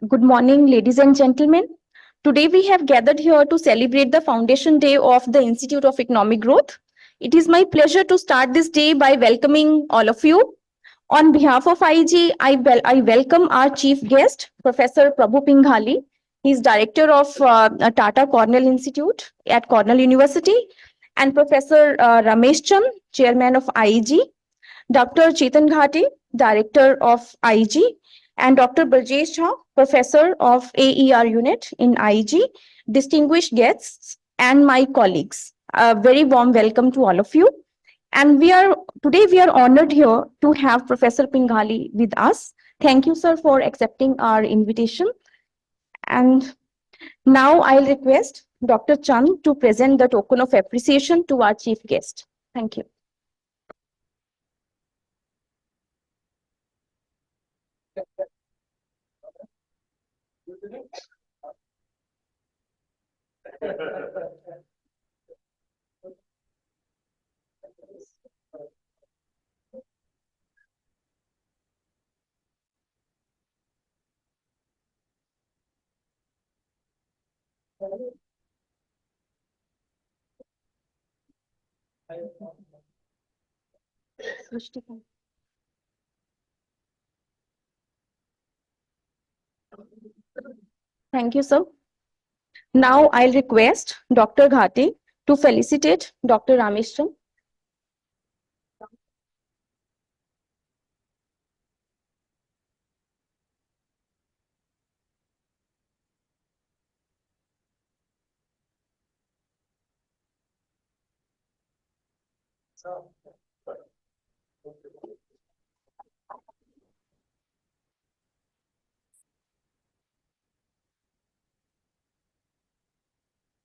Good morning, ladies and gentlemen. Today we have gathered here to celebrate the Foundation Day of the Institute of Economic Growth. It is my pleasure to start this day by welcoming all of you. On behalf of IG, I welcome our chief guest, Professor Prabhu Pingali. He is director of Tata Cornell Institute at Cornell University, and Professor Ramesh Chand, chairman of IG, Dr. Chetan Ghate, director of IG, and Dr. Brajesh Jha, professor of AER unit in IG, distinguished guests, and my colleagues. A very warm welcome to all of you. And today we are honored here to have Professor Pingali with us. Thank you, sir, for accepting our invitation. And now I'll request Dr. Chand to present the token of appreciation to our chief guest. Thank you. Thank you, sir. Now I'll request Dr. Ghate to felicitate Dr. Rameshwaran.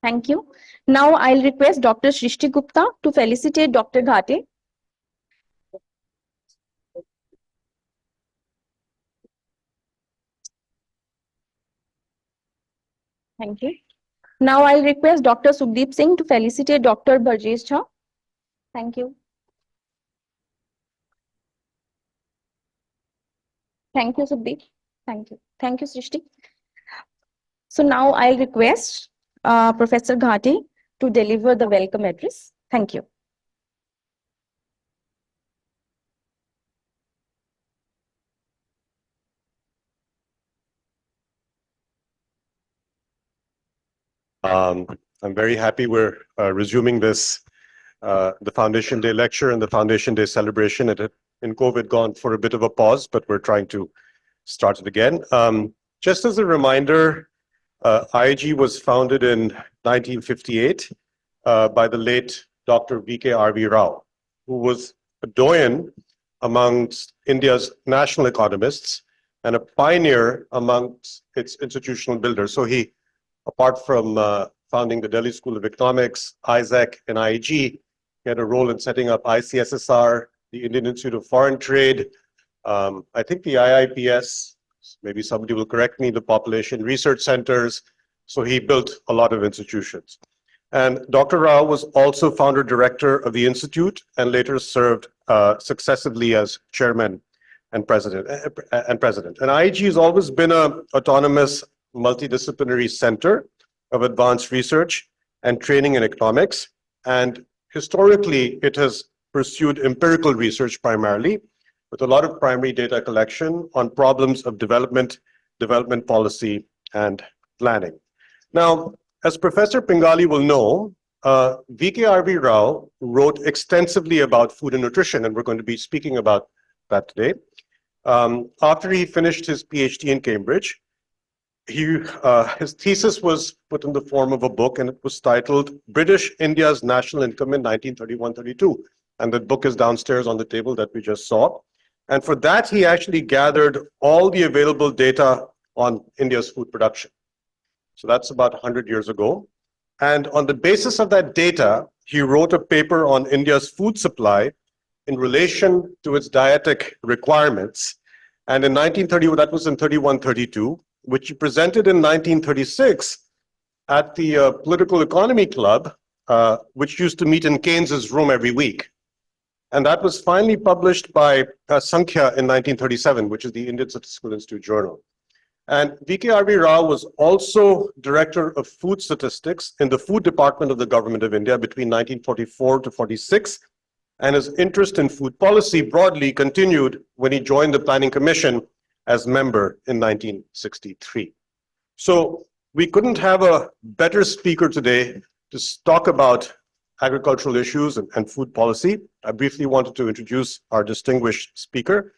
Thank you. Now I'll request Dr. Shrishti Gupta to felicitate Dr. Ghate. Thank you. Now I'll request Dr. Sukhdeep Singh to felicitate Dr. Brajesh Jha. Thank you. Thank you, Sukhdeep. Thank you. Thank you, Srishti. So now I'll request Professor Ghate to deliver the welcome address. Thank you. I'm very happy we're resuming this, the Foundation Day lecture and the Foundation Day celebration. It had, in COVID, gone for a bit of a pause, but we're trying to start it again. Just as a reminder, IG was founded in 1958 by the late Dr. V.K.R.V. Rao, who was a doyen amongst India's national economists and a pioneer amongst its institutional builders. So he, apart from founding the Delhi School of Economics, ISAC, and IEG, he had a role in setting up ICSSR, the Indian Institute of Foreign Trade, I think the IIPS, maybe somebody will correct me, the Population Research Centers. So he built a lot of institutions. And Dr. Rao was also founder director of the Institute and later served successively as chairman and president. And IEG has always been an autonomous multidisciplinary center of advanced research and training in economics. And historically, it has pursued empirical research primarily, with a lot of primary data collection on problems of development policy, and planning. Now, as Professor Pingali will know, V.K.R.V. Rao wrote extensively about food and nutrition, and we're going to be speaking about that today. After he finished his PhD in Cambridge, his thesis was put in the form of a book, and it was titled British India's National Income in 1931-32. And that book is downstairs on the table that we just saw. And for that, he actually gathered all the available data on India's food production. So that's about 100 years ago. And on the basis of that data, he wrote a paper on India's food supply in relation to its dietetic requirements. And in 1930, that was in 31-32, which he presented in 1936 at the Political Economy Club, which used to meet in Keynes's room every week. And that was finally published by Sankhya in 1937, which is the Indian Statistical Institute Journal. And V.K.R.V. Rao was also Director of Food Statistics in the Food Department of the Government of India between 1944 to 46, and his interest in food policy broadly continued when he joined the Planning Commission as member in 1963. So we couldn't have a better speaker today to talk about agricultural issues and food policy. I briefly wanted to introduce our distinguished speaker.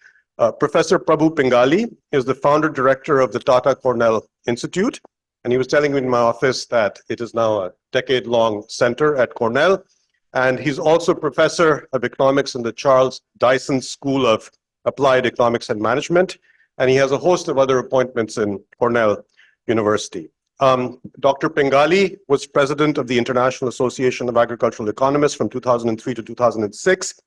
Professor Prabhu Pingali is the founder director of the Tata Cornell Institute, and he was telling me in my office that it is now a decade-long center at Cornell, and he's also professor of economics in the Charles Dyson School of Applied Economics and Management, and he has a host of other appointments in Cornell University. Dr. Pingali was president of the International Association of Agricultural Economists from 2003 to 2006.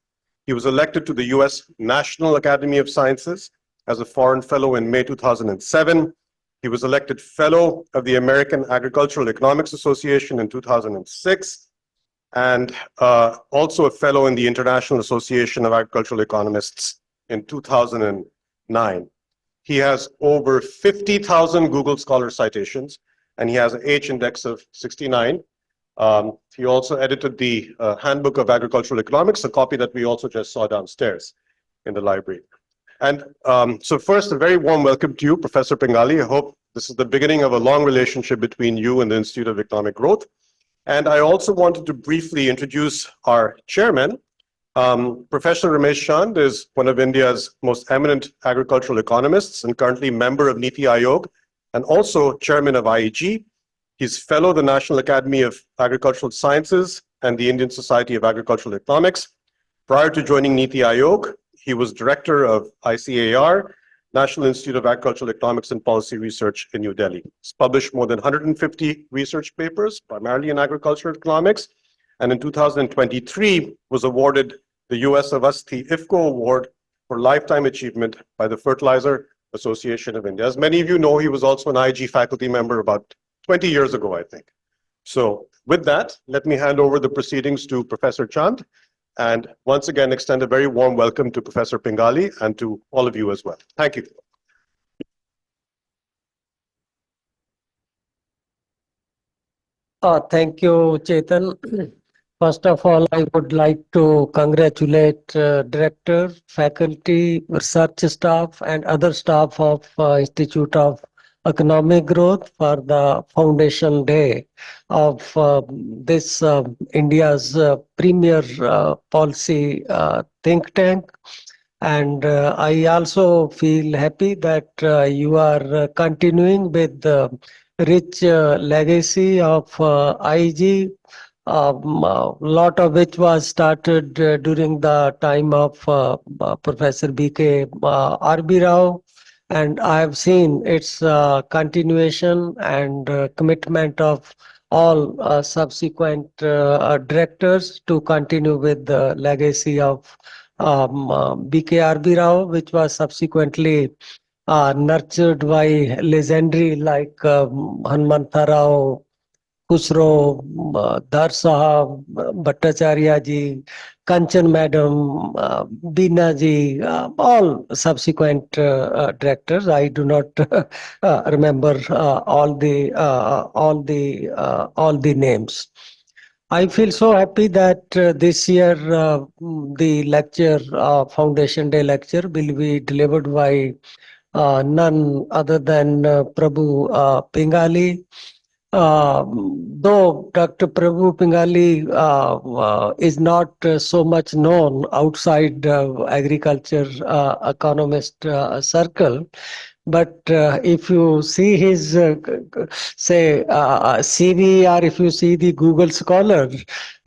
He was elected to the US National Academy of Sciences as a foreign fellow in May 2007. He was elected fellow of the American Agricultural Economics Association in 2006, and also a fellow in the International Association of Agricultural Economists in 2009. He has over 50,000 Google Scholar citations, and he has an H index of 69. He also edited the Handbook of Agricultural Economics, a copy that we also just saw downstairs in the library. And so first, a very warm welcome to you, Professor Pingali. I hope this is the beginning of a long relationship between you and the Institute of Economic Growth. And I also wanted to briefly introduce our chairman. Professor Ramesh Chand is one of India's most eminent agricultural economists and currently member of Niti Aayog and also chairman of IEG. He's fellow of the National Academy of Agricultural Sciences and the Indian Society of Agricultural Economics. Prior to joining Niti Aayog, he was director of ICAR, National Institute of Agricultural Economics and Policy Research in New Delhi. He's published more than 150 research papers, primarily in agricultural economics, and in 2023 was awarded the US Avasthi IFCO Award for Lifetime Achievement by the Fertilizer Association of India. As many of you know, he was also an IG faculty member about 20 years ago, I think. So with that, let me hand over the proceedings to Professor Chand, and once again extend a very warm welcome to Professor Pingali and to all of you as well. Thank you. Thank you, Chetan. First of all, I would like to congratulate director, faculty, research staff, and other staff of Institute of Economic Growth for the Foundation Day of this India's premier policy think tank. And I also feel happy that you are continuing with the rich legacy of IG. A lot of which was started during the time of Professor B.K. R.B. Rao, and I have seen its continuation and commitment of all subsequent directors to continue with the legacy of B.K. R.B. Rao, which was subsequently nurtured by legendary like Hanmanta Rao, Khusro, Dhar Sahab, Bhattacharya ji, Kanchan Madam, Beena ji, all subsequent directors. I do not remember all the names. I feel so happy that this year the lecture, Foundation Day lecture, will be delivered by none other than Prabhu Pingali. Though Dr. Prabhu Pingali is not so much known outside agriculture economist circle, but if you see his say CV, or if you see the Google Scholar,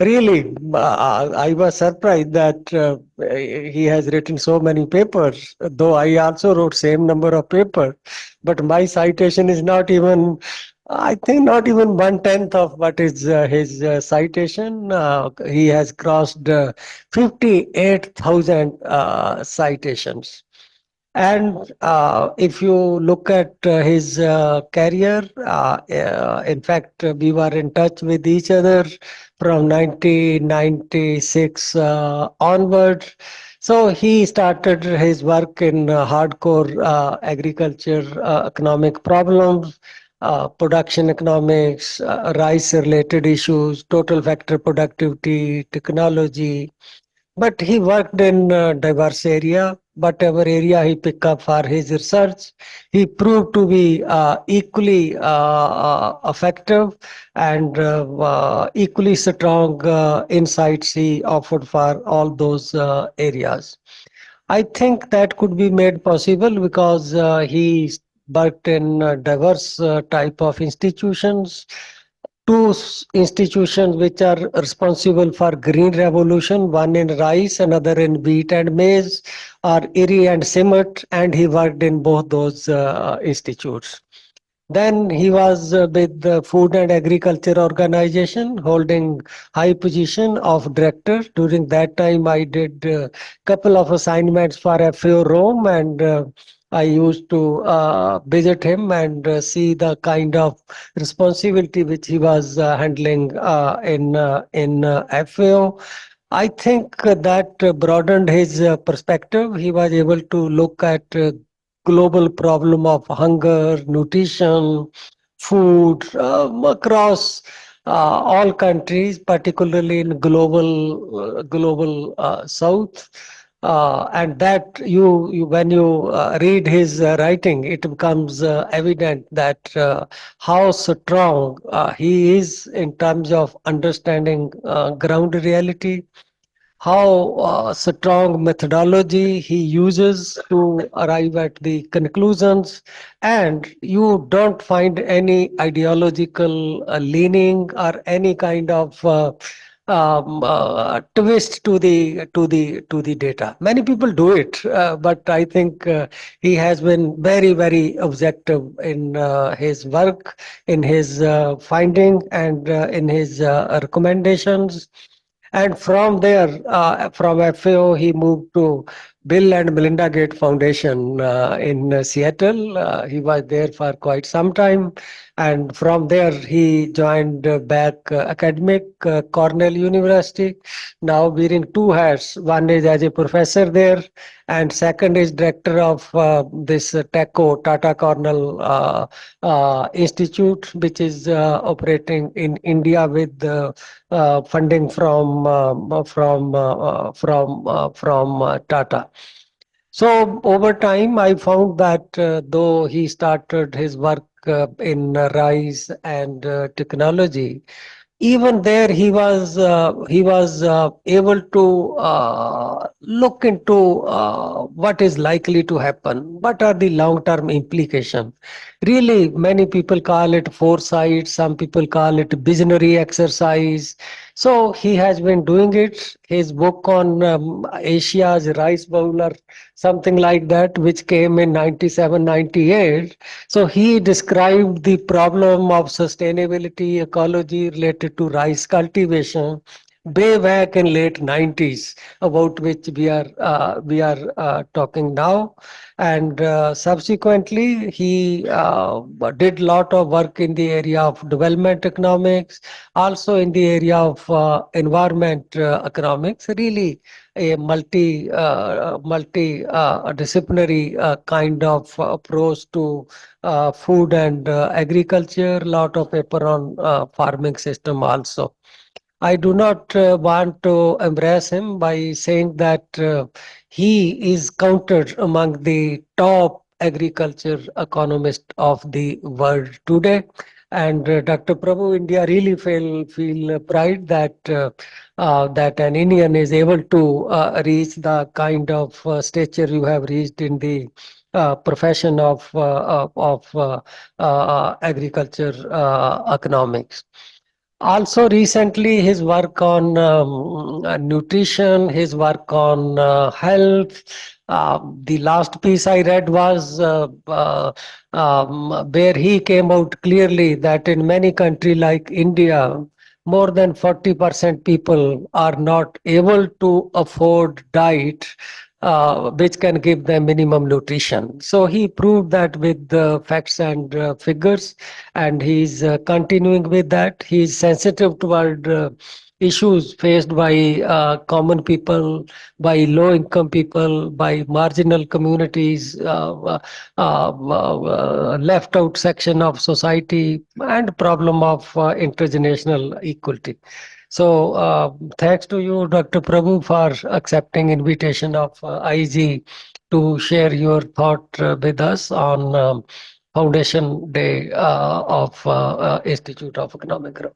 really I was surprised that he has written so many papers, though I also wrote same number of papers, but my citation is not even, I think, not even 1/10 of what is his citation. He has crossed 58,000 citations. And if you look at his career, in fact, we were in touch with each other from 1996 onward. So he started his work in hardcore agriculture economic problems, production economics, rice-related issues, total factor productivity, technology. But he worked in diverse area. Whatever area he picked up for his research, he proved to be equally effective and equally strong insights he offered for all those areas. I think that could be made possible because he worked in diverse type of institutions. Two institutions which are responsible for green revolution, one in rice, another in wheat and maize, are IRI and CIMAT, and he worked in both those institutes. Then he was with the Food and Agriculture Organization, holding high position of director. During that time, I did a couple of assignments for FAO Rome, and I used to visit him and see the kind of responsibility which he was handling in FAO. I think that broadened his perspective. He was able to look at global problem of hunger, nutrition, food across all countries, particularly in global South. And that you when you read his writing, it becomes evident that how strong he is in terms of understanding ground reality, how strong methodology he uses to arrive at the conclusions, and you don't find any ideological leaning or any kind of twist to the data. Many people do it, but I think he has been very objective in his work, in his finding, and in his recommendations. And from there, from FAO, he moved to Bill and Melinda Gates Foundation in Seattle. He was there for quite some time. And from there, he joined back academic Cornell University. Now wearing two hats. One is as a professor there, and second is director of this TACO, Tata Cornell Institute, which is operating in India with funding from Tata. So over time, I found that though he started his work in rice and technology, even there he was able to look into what is likely to happen, what are the long term implications. Really, many people call it foresight, some people call it visionary exercise. So he has been doing it. His book on Asia's rice bowl or something like that, which came in 97, 98. So he described the problem of sustainability, ecology related to rice cultivation way back in late 90s, about which we are talking now. And subsequently, he did lot of work in the area of development economics, also in the area of environment economics. Really, a multi disciplinary kind of approach to food and agriculture. Lot of paper on farming system also. I do not want to embrace him by saying that he is counted among the top agriculture economists of the world today. And Dr. Prabhu, India really feel pride that that an Indian is able to reach the kind of stature you have reached in the profession of agriculture economics. Also, recently, his work on nutrition, his work on health. The last piece I read was where he came out clearly that in many countries like India, more than 40% people are not able to afford diet which can give them minimum nutrition. So he proved that with the facts and figures, and he's continuing with that. He's sensitive toward issues faced by common people, by low-income people, by marginal communities, left-out section of society, and problem of intergenerational equality. So, thanks to you, Dr. Prabhu, for accepting invitation of IG to share your thought with us on Foundation Day of Institute of Economic Growth.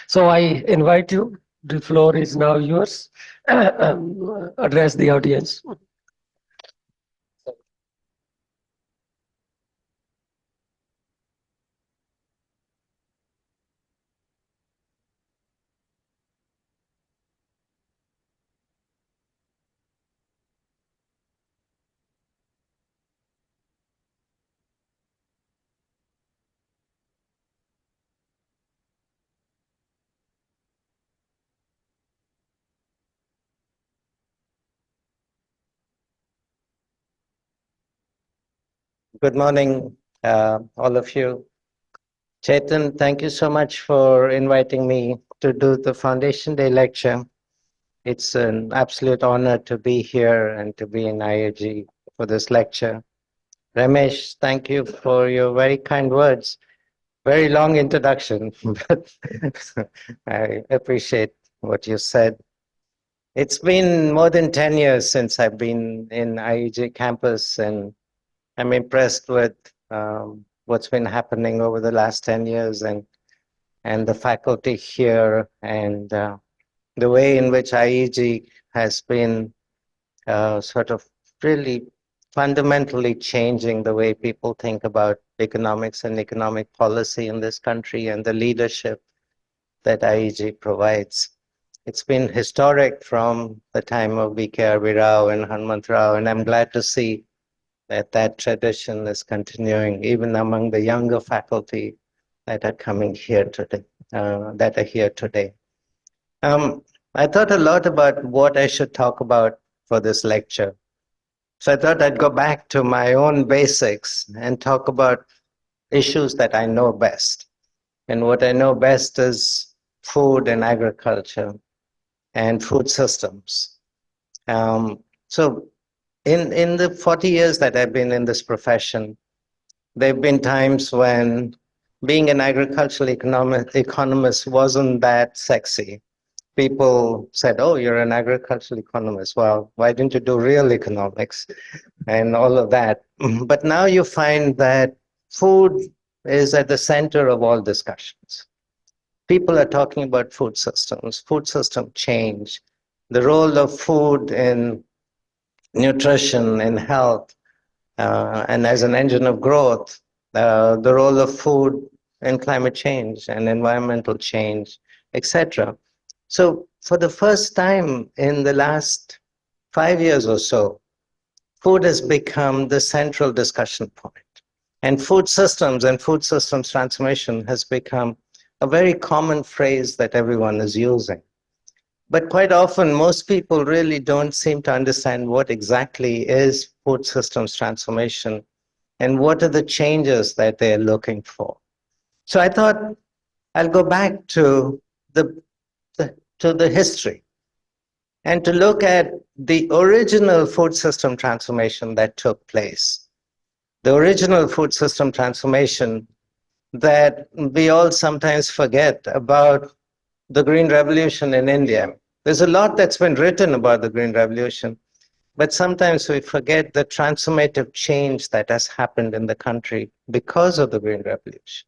So I invite you. The floor is now yours. Address the audience. Good morning, all of you. Chetan, thank you so much for inviting me to do the Foundation Day lecture. It's an absolute honor to be here and to be in IAG for this lecture. Ramesh, thank you for your very kind words. Very long introduction, but I appreciate what you said. It's been more than 10 years since I've been in IAG campus, and I'm impressed with what's been happening over the last 10 years and the faculty here and the way in which IEG has been sort of really fundamentally changing the way people think about economics and economic policy in this country and the leadership that IEG provides. It's been historic from the time of V.K.R.V. Rao and Hanmant Rao, and I'm glad to see that tradition is continuing even among the younger faculty that are coming here today, that are here today. I thought a lot about what I should talk about for this lecture. So I thought I'd go back to my own basics and talk about issues that I know best. And what I know best is food and agriculture and food systems. So in the 40 years that I've been in this profession, there have been times when being an agricultural economist wasn't that sexy. People said, oh, you're an agricultural economist. Well, why didn't you do real economics and all of that? But now you find that food is at the center of all discussions. People are talking about food systems, food system change, the role of food in nutrition, in health, and as an engine of growth, the role of food in climate change and environmental change, etc. So for the first time in the last 5 years or so, food has become the central discussion point. And food systems transformation has become a very common phrase that everyone is using. But quite often, most people really don't seem to understand what exactly is food systems transformation and what are the changes that they're looking for. So I thought I'll go back to the history and to look at the original food system transformation that took place. The original food system transformation that we all sometimes forget about the Green Revolution in India. There's a lot that's been written about the Green Revolution, but sometimes we forget the transformative change that has happened in the country because of the Green Revolution.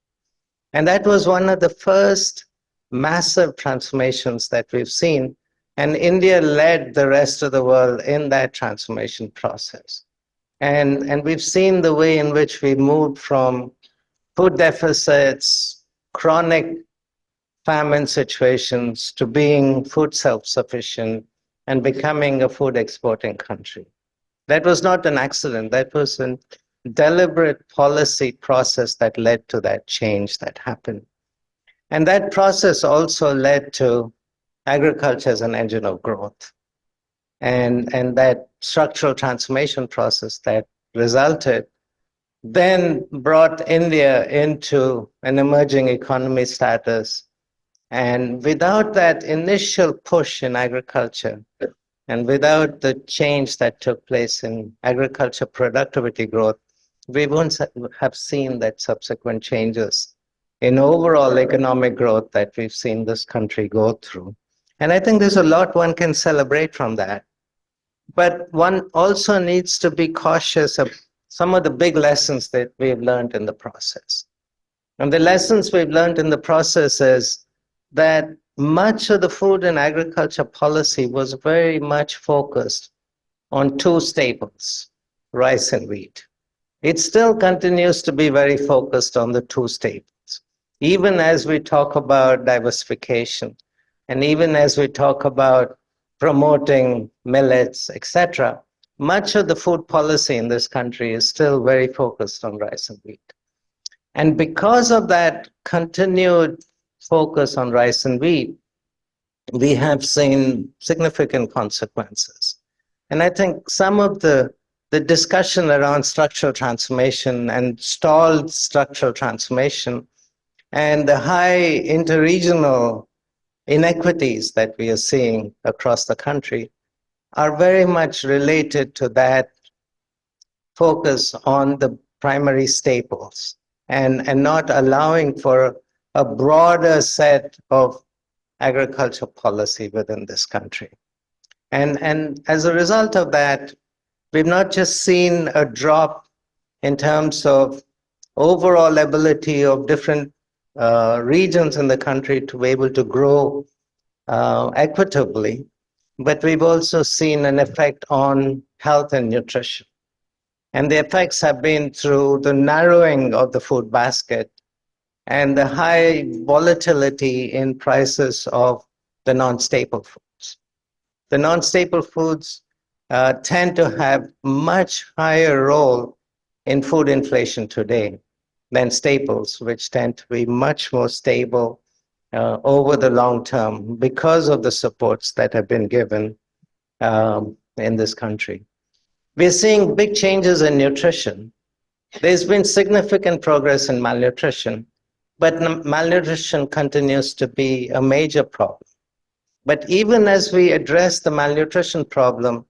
And that was one of the first massive transformations that we've seen. And India led the rest of the world in that transformation process. And we've seen the way in which we moved from food deficits, chronic famine situations, to being food self-sufficient and becoming a food exporting country. That was not an accident. That was a deliberate policy process that led to that change that happened. And that process also led to agriculture as an engine of growth. And that structural transformation process that resulted then brought India into an emerging economy status And without that initial push in agriculture, and without the change that took place in agriculture productivity growth, we wouldn't have seen that subsequent changes in overall economic growth that we've seen this country go through. And I think there's a lot one can celebrate from that. But one also needs to be cautious of some of the big lessons that we've learned in the process. And the lessons we've learned in the process is that much of the food and agriculture policy was very much focused on two staples, rice and wheat. It still continues to be very focused on the two staples. Even as we talk about diversification, and even as we talk about promoting millets, etc., much of the food policy in this country is still very focused on rice and wheat. And because of that continued focus on rice and wheat, we have seen significant consequences. And I think some of the discussion around structural transformation and stalled structural transformation and the high interregional inequities that we are seeing across the country are very much related to that focus on the primary staples and not allowing for a broader set of agriculture policy within this country. And as a result of that, we've not just seen a drop in terms of overall ability of different regions in the country to be able to grow equitably, but we've also seen an effect on health and nutrition. And the effects have been through the narrowing of the food basket and the high volatility in prices of the non-staple foods. The non-staple foods tend to have much higher role in food inflation today than staples, which tend to be much more stable over the long term because of the supports that have been given in this country. We're seeing big changes in nutrition. There's been significant progress in malnutrition, but malnutrition continues to be a major problem. But even as we address the malnutrition problem,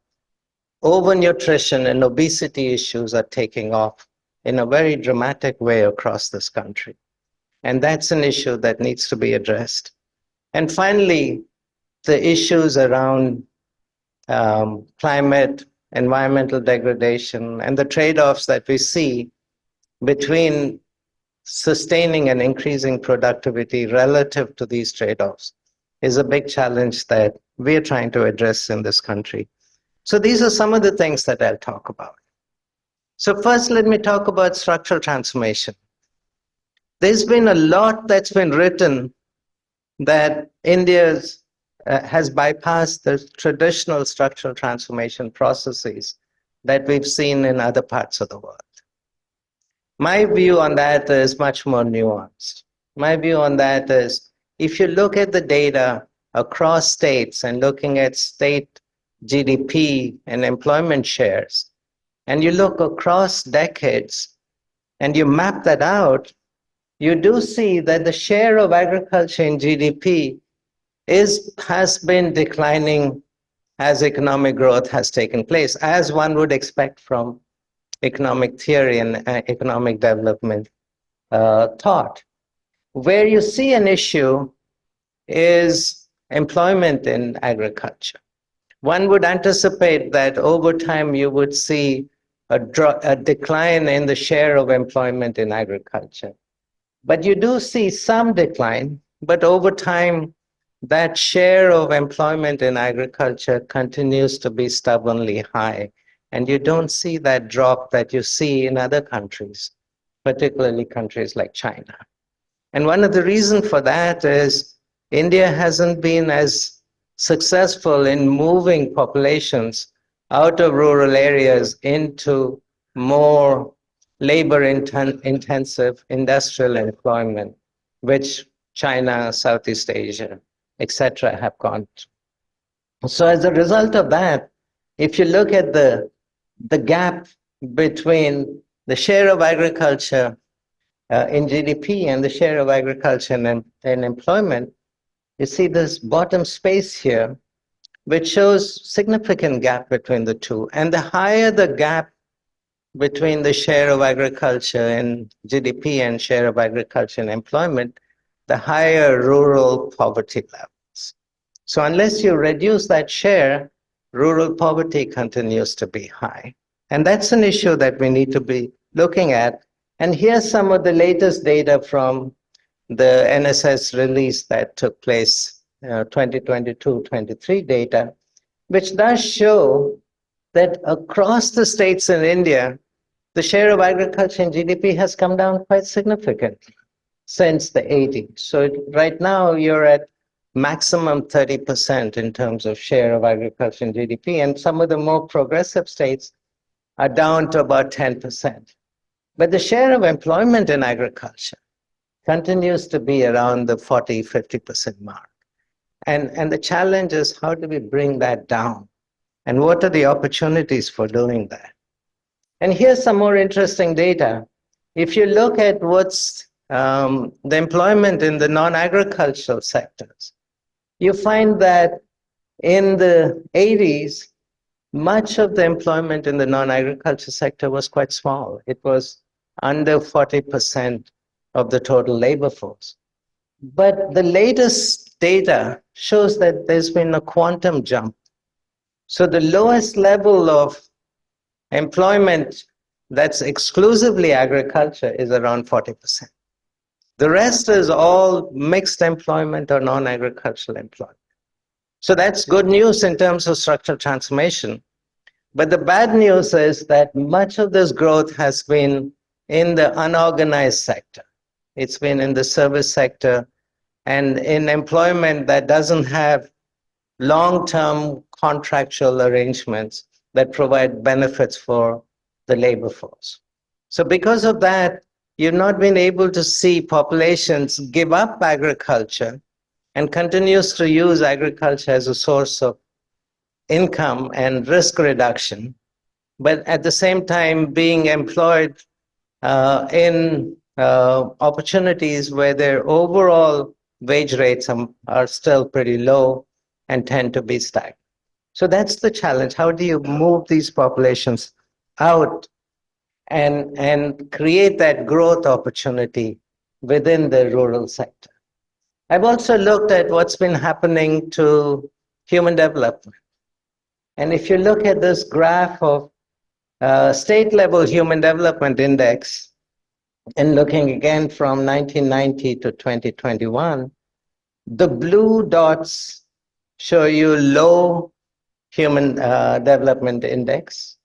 overnutrition and obesity issues are taking off in a very dramatic way across this country. And that's an issue that needs to be addressed. And finally, the issues around climate, environmental degradation, and the trade-offs that we see between sustaining and increasing productivity relative to these trade-offs is a big challenge that we're trying to address in this country. So these are some of the things that I'll talk about. So first, let me talk about structural transformation. There's been a lot that's been written that India has bypassed the traditional structural transformation processes that we've seen in other parts of the world. My view on that is much more nuanced. My view on that is, if you look at the data across states and looking at state GDP and employment shares, and you look across decades and you map that out, you do see that the share of agriculture in GDP has been declining as economic growth has taken place, as one would expect from economic theory and economic development thought. Where you see an issue is employment in agriculture. One would anticipate that over time you would see a decline in the share of employment in agriculture. But you do see some decline, but over time, that share of employment in agriculture continues to be stubbornly high. And you don't see that drop that you see in other countries, particularly countries like China. And one of the reasons for that is India hasn't been as successful in moving populations out of rural areas into more labor-intensive industrial employment, which China, Southeast Asia, etc., have gone to. So as a result of that, if you look at the gap between the share of agriculture in GDP and the share of agriculture in employment, You see this bottom space here, which shows significant gap between the two. And the higher the gap between the share of agriculture in GDP and share of agriculture in employment, the higher rural poverty levels. So unless you reduce that share, rural poverty continues to be high. And that's an issue that we need to be looking at. And here's some of the latest data from the NSS release that took place, 2022-23 data, which does show that across the states in India, the share of agriculture in GDP has come down quite significantly since the 80s. So right now you're at maximum 30% in terms of share of agriculture in GDP, and some of the more progressive states are down to about 10%. But the share of employment in agriculture continues to be around the 40-50% mark. And the challenge is, how do we bring that down? And what are the opportunities for doing that? And here's some more interesting data. If you look at what's the employment in the non-agricultural sectors, you find that in the 80s, much of the employment in the non-agriculture sector was quite small. It was under 40% of the total labor force. But the latest data shows that there's been a quantum jump. So the lowest level of employment that's exclusively agriculture is around 40%. The rest is all mixed employment or non-agricultural employment. So that's good news in terms of structural transformation. But the bad news is that much of this growth has been in the unorganized sector. It's been in the service sector and in employment that doesn't have long-term contractual arrangements that provide benefits for the labor force. So because of that, you've not been able to see populations give up agriculture and continues to use agriculture as a source of income and risk reduction, but at the same time being employed in opportunities where their overall wage rates are still pretty low and tend to be stagnant. So that's the challenge. How do you move these populations out and create that growth opportunity within the rural sector? I've also looked at what's been happening to human development. And if you look at this graph of state level human development index, and looking again from 1990 to 2021, the blue dots show you low human development index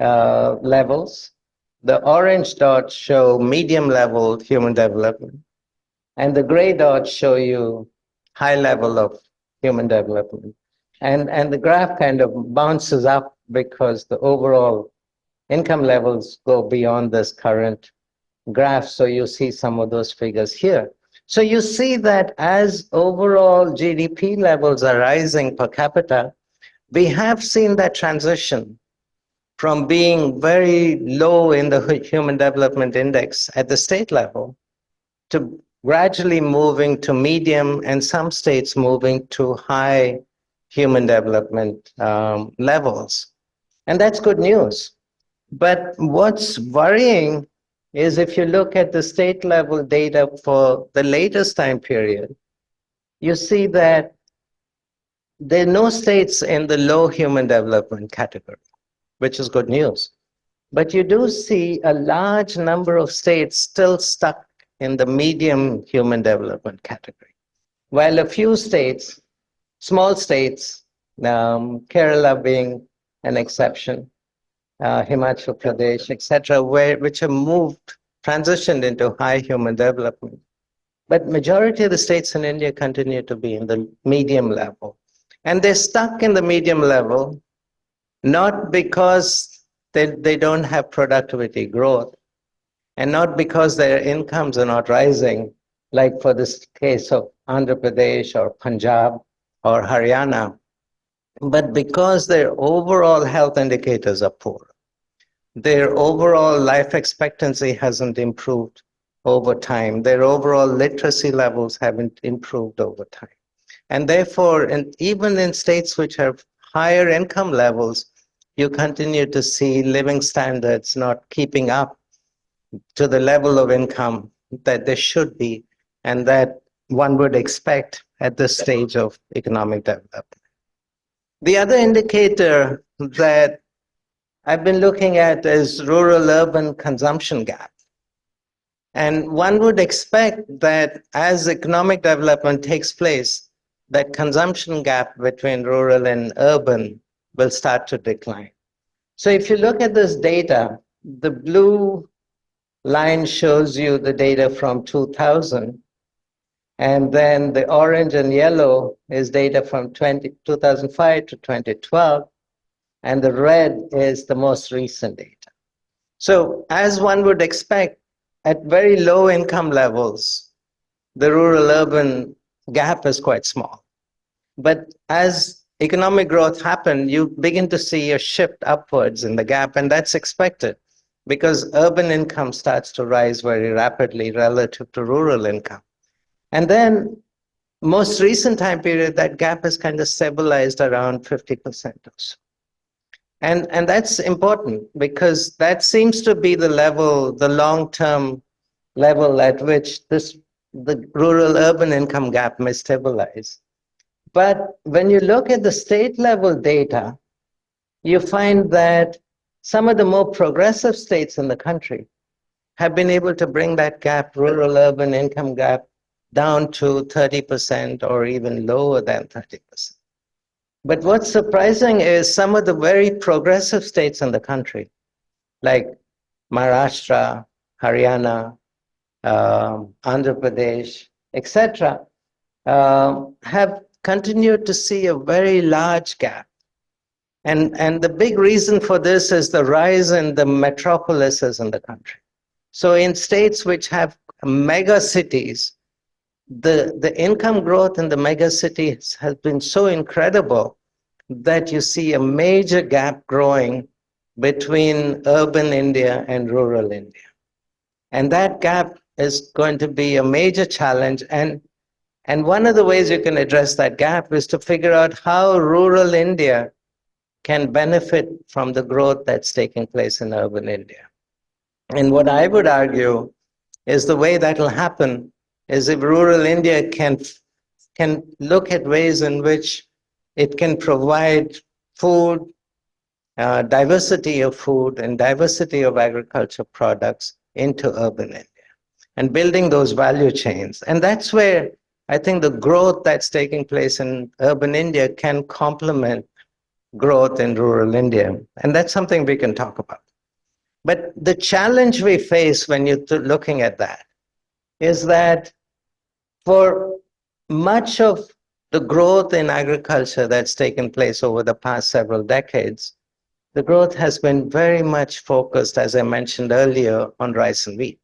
levels. The orange dots show medium level human development. And the gray dots show you high level of human development. And the graph kind of bounces up because the overall income levels go beyond this current graph. So you see some of those figures here. So you see that as overall GDP levels are rising per capita, we have seen that transition from being very low in the human development index at the state level to gradually moving to medium, and some states moving to high human development levels. And that's good news. But what's worrying is if you look at the state level data for the latest time period, you see that there are no states in the low human development category, which is good news. But you do see a large number of states still stuck in the medium human development category, while a few states, small states, Kerala being an exception, Himachal Pradesh, etc., which have transitioned into high human development. But majority of the states in India continue to be in the medium level. And they're stuck in the medium level, not because they don't have productivity growth, and not because their incomes are not rising, like for this case of Andhra Pradesh or Punjab or Haryana, but because their overall health indicators are poor. Their overall life expectancy hasn't improved over time. Their overall literacy levels haven't improved over time. And therefore, even in states which have higher income levels, you continue to see living standards not keeping up to the level of income that they should be and that one would expect at this stage of economic development. The other indicator that I've been looking at is rural-urban consumption gap. And one would expect that as economic development takes place, that consumption gap between rural and urban will start to decline. So if you look at this data, the blue line shows you the data from 2000, and then the orange and yellow is data from 2005 to 2012, and the red is the most recent data. So as one would expect, at very low income levels, the rural-urban gap is quite small. But as economic growth happens, you begin to see a shift upwards in the gap, and that's expected because urban income starts to rise very rapidly relative to rural income. And then most recent time period, that gap is kind of stabilized around 50% or so. And that's important because that seems to be the level, the long-term level at which the rural-urban income gap may stabilize. But when you look at the state level data, you find that some of the more progressive states in the country have been able to bring that gap, rural-urban income gap, down to 30% or even lower than 30%. But what's surprising is some of the very progressive states in the country, like Maharashtra, Haryana, Andhra Pradesh, etc., have continued to see a very large gap. And the big reason for this is the rise in the metropolises in the country. So in states which have mega cities, the income growth in the mega cities has been so incredible that you see a major gap growing between urban India and rural India. And that gap is going to be a major challenge. And one of the ways you can address that gap is to figure out how rural India can benefit from the growth that's taking place in urban India. And what I would argue is the way that will happen is if rural India can look at ways in which it can provide food, diversity of food and diversity of agriculture products into urban India and building those value chains. And that's where I think the growth that's taking place in urban India can complement growth in rural India. And that's something we can talk about. But the challenge we face when you're looking at that is that for much of the growth in agriculture that's taken place over the past several decades, the growth has been very much focused, as I mentioned earlier, on rice and wheat.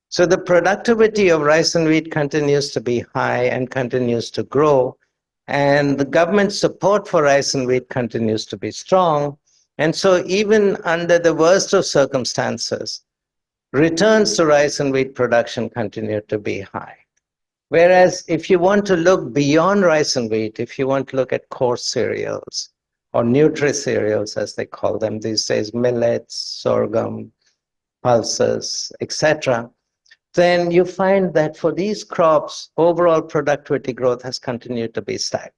So the productivity of rice and wheat continues to be high and continues to grow, and the government support for rice and wheat continues to be strong. And so even under the worst of circumstances, returns to rice and wheat production continue to be high. Whereas if you want to look beyond rice and wheat, if you want to look at coarse cereals or nutri-cereals, as they call them these days, millets, sorghum, pulses, etc., then you find that for these crops, overall productivity growth has continued to be stagnant.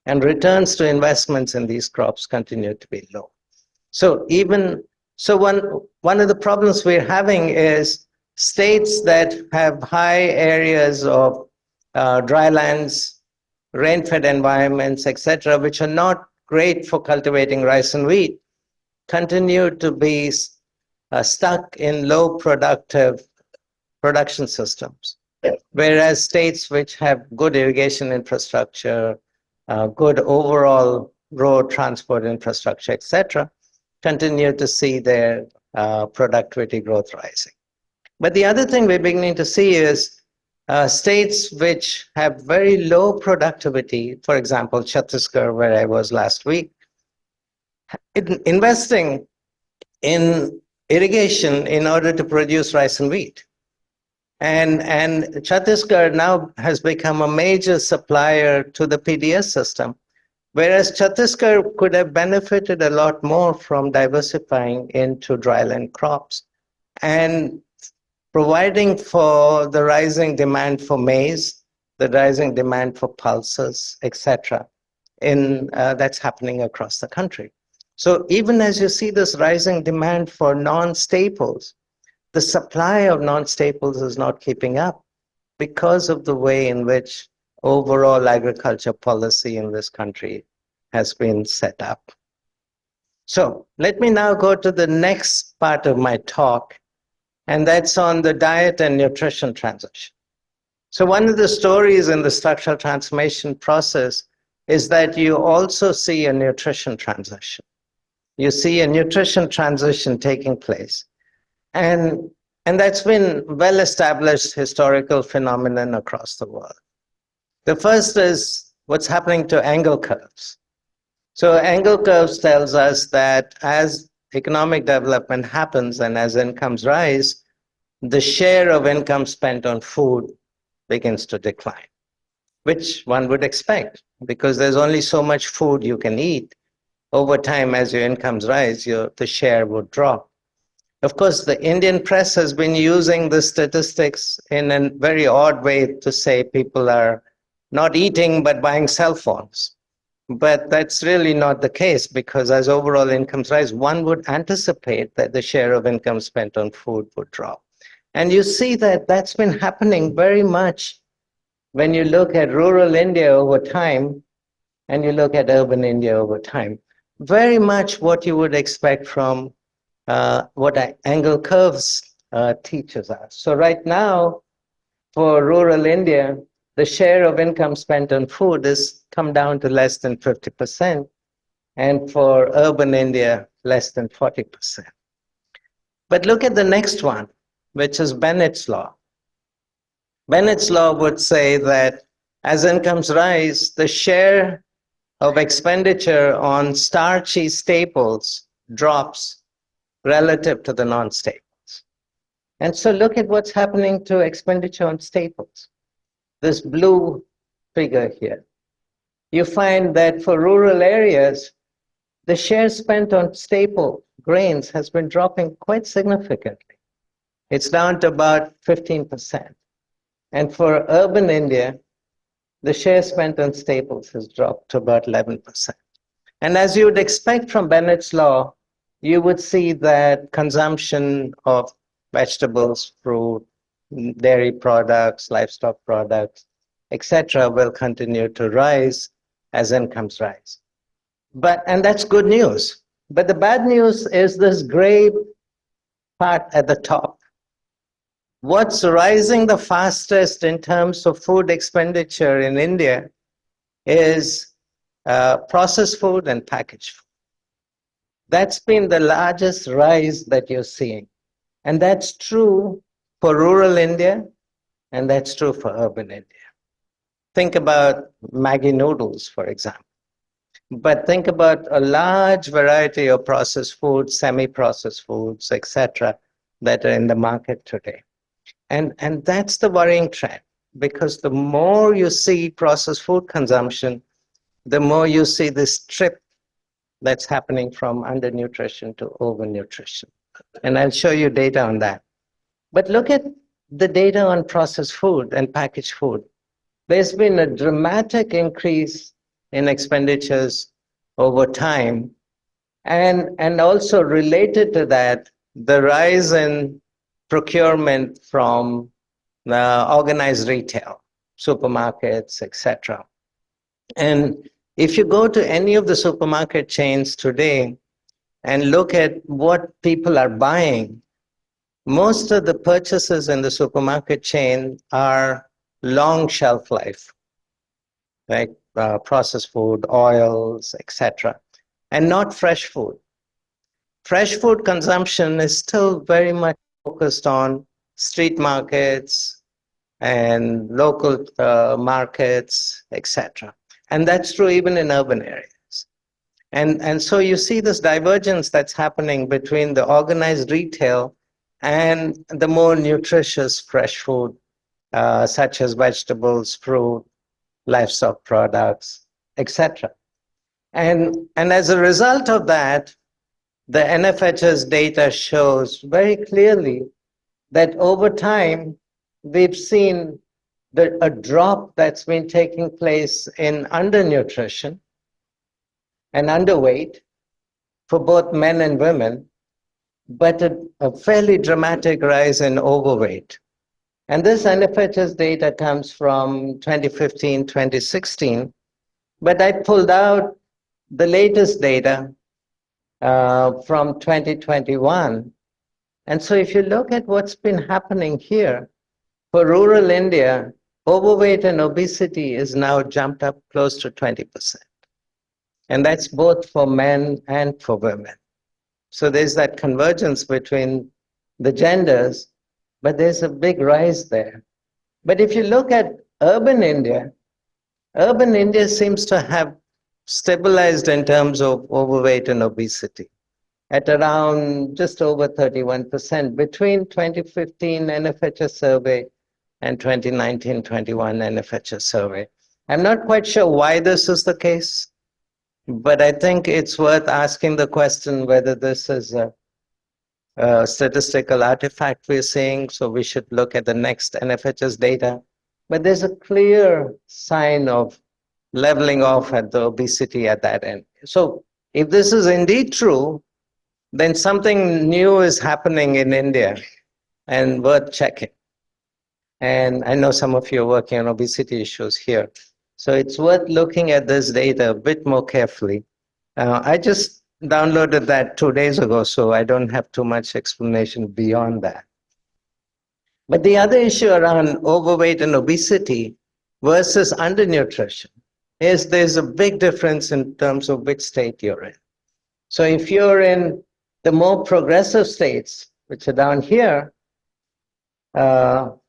And returns to investments in these crops continue to be low. So one of the problems we're having is states that have high areas of drylands, rain-fed environments, etc., which are not great for cultivating rice and wheat, continue to be stuck in low productive production systems. Whereas states which have good irrigation infrastructure, good overall road transport infrastructure, etc., continue to see their productivity growth rising. But the other thing we're beginning to see is states which have very low productivity, for example, Chhattisgarh, where I was last week, investing in irrigation in order to produce rice and wheat. And Chhattisgarh now has become a major supplier to the PDS system, whereas Chhattisgarh could have benefited a lot more from diversifying into dryland crops and providing for the rising demand for maize, the rising demand for pulses, etc. That's happening across the country. So even as you see this rising demand for non-staples, the supply of non-staples is not keeping up because of the way in which overall agriculture policy in this country has been set up. So let me now go to the next part of my talk, and that's on the diet and nutrition transition. So one of the stories in the structural transformation process is that you also see a nutrition transition. You see a nutrition transition taking place. And that's been well-established historical phenomenon across the world. The first is what's happening to angle curves. So angle curves tells us that as economic development happens and as incomes rise, the share of income spent on food begins to decline, which one would expect because there's only so much food you can eat. Over time, as your incomes rise, the share would drop. Of course, the Indian press has been using the statistics in a very odd way to say people are not eating but buying cell phones. But that's really not the case because as overall incomes rise, one would anticipate that the share of income spent on food would drop. And you see that that's been happening very much when you look at rural India over time and you look at urban India over time. Very much what you would expect from what angle curves teaches us. So right now, for rural India, the share of income spent on food has come down to less than 50%, and for urban India, less than 40%. But look at the next one, which is Bennett's law. Bennett's law would say that as incomes rise, the share of expenditure on starchy staples drops relative to the non-staples. And so look at what's happening to expenditure on staples. This blue figure here. You find that for rural areas, the share spent on staple grains has been dropping quite significantly. It's down to about 15%. And for urban India, the share spent on staples has dropped to about 11%. And as you would expect from Bennett's law, you would see that consumption of vegetables, fruit, dairy products, livestock products, etc., will continue to rise as incomes rise. And that's good news. But the bad news is this gray part at the top. What's rising the fastest in terms of food expenditure in India is processed food and packaged food. That's been the largest rise that you're seeing. And that's true for rural India, and that's true for urban India. Think about Maggi noodles, for example. But think about a large variety of processed foods, semi-processed foods, etc., that are in the market today. And that's the worrying trend, because the more you see processed food consumption, the more you see this trip that's happening from undernutrition to overnutrition. And I'll show you data on that. But look at the data on processed food and packaged food. There's been a dramatic increase in expenditures over time. And also related to that, the rise in procurement from organized retail, supermarkets, etc. And if you go to any of the supermarket chains today and look at what people are buying, most of the purchases in the supermarket chain are long shelf life, like processed food, oils, etc., and not fresh food. Fresh food consumption is still very much focused on street markets and local markets, etc. And that's true even in urban areas. And so you see this divergence that's happening between the organized retail and the more nutritious fresh food, such as vegetables, fruit, livestock products, etc. And as a result of that, the NFHS data shows very clearly that over time, we've seen a drop that's been taking place in undernutrition and underweight for both men and women, but a fairly dramatic rise in overweight. And this NFHS data comes from 2015, 2016, but I pulled out the latest data from 2021. And so if you look at what's been happening here, for rural India, overweight and obesity is now jumped up close to 20%. And that's both for men and for women. So there's that convergence between the genders, but there's a big rise there. But if you look at urban India seems to have stabilized in terms of overweight and obesity at around just over 31% between 2015 NFHS survey and 2019-21 NFHS survey. I'm not quite sure why this is the case, but I think it's worth asking the question whether this is a statistical artifact we're seeing, so we should look at the next NFHS data. But there's a clear sign of leveling off at the obesity at that end. So if this is indeed true, then something new is happening in India and worth checking. And I know some of you are working on obesity issues here. So it's worth looking at this data a bit more carefully. I just downloaded that 2 days ago, so I don't have too much explanation beyond that. But the other issue around overweight and obesity versus undernutrition is there's a big difference in terms of which state you're in. So if you're in the more progressive states, which are down here, Himachal,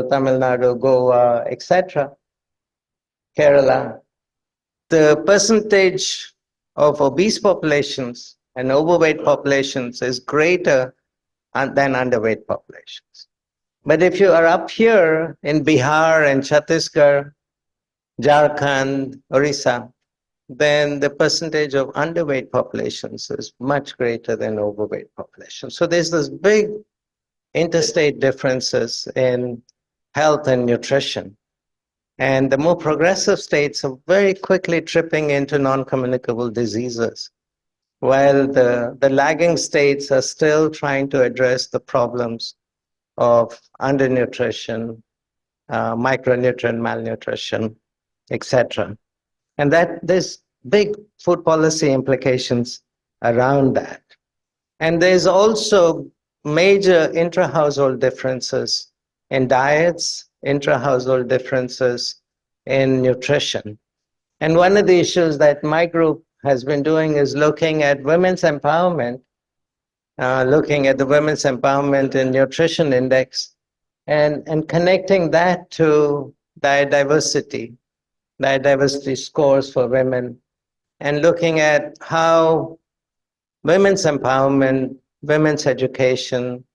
Tamil Nadu, Goa, etc., Kerala, the percentage of obese populations and overweight populations is greater than underweight populations. But if you are up here in Bihar and Chhattisgarh, Jharkhand, Orissa, then the percentage of underweight populations is much greater than overweight populations. So there's this big interstate differences in health and nutrition. And the more progressive states are very quickly tripping into non-communicable diseases, while the lagging states are still trying to address the problems of undernutrition, micronutrient malnutrition, etc. And that there's big food policy implications around that. And there's also major intra-household differences in diets, intra-household differences in nutrition. And one of the issues that my group has been doing is looking at women's empowerment, looking at the Women's Empowerment and Nutrition Index, and connecting that to diversity scores for women, and looking at how women's empowerment, women's education,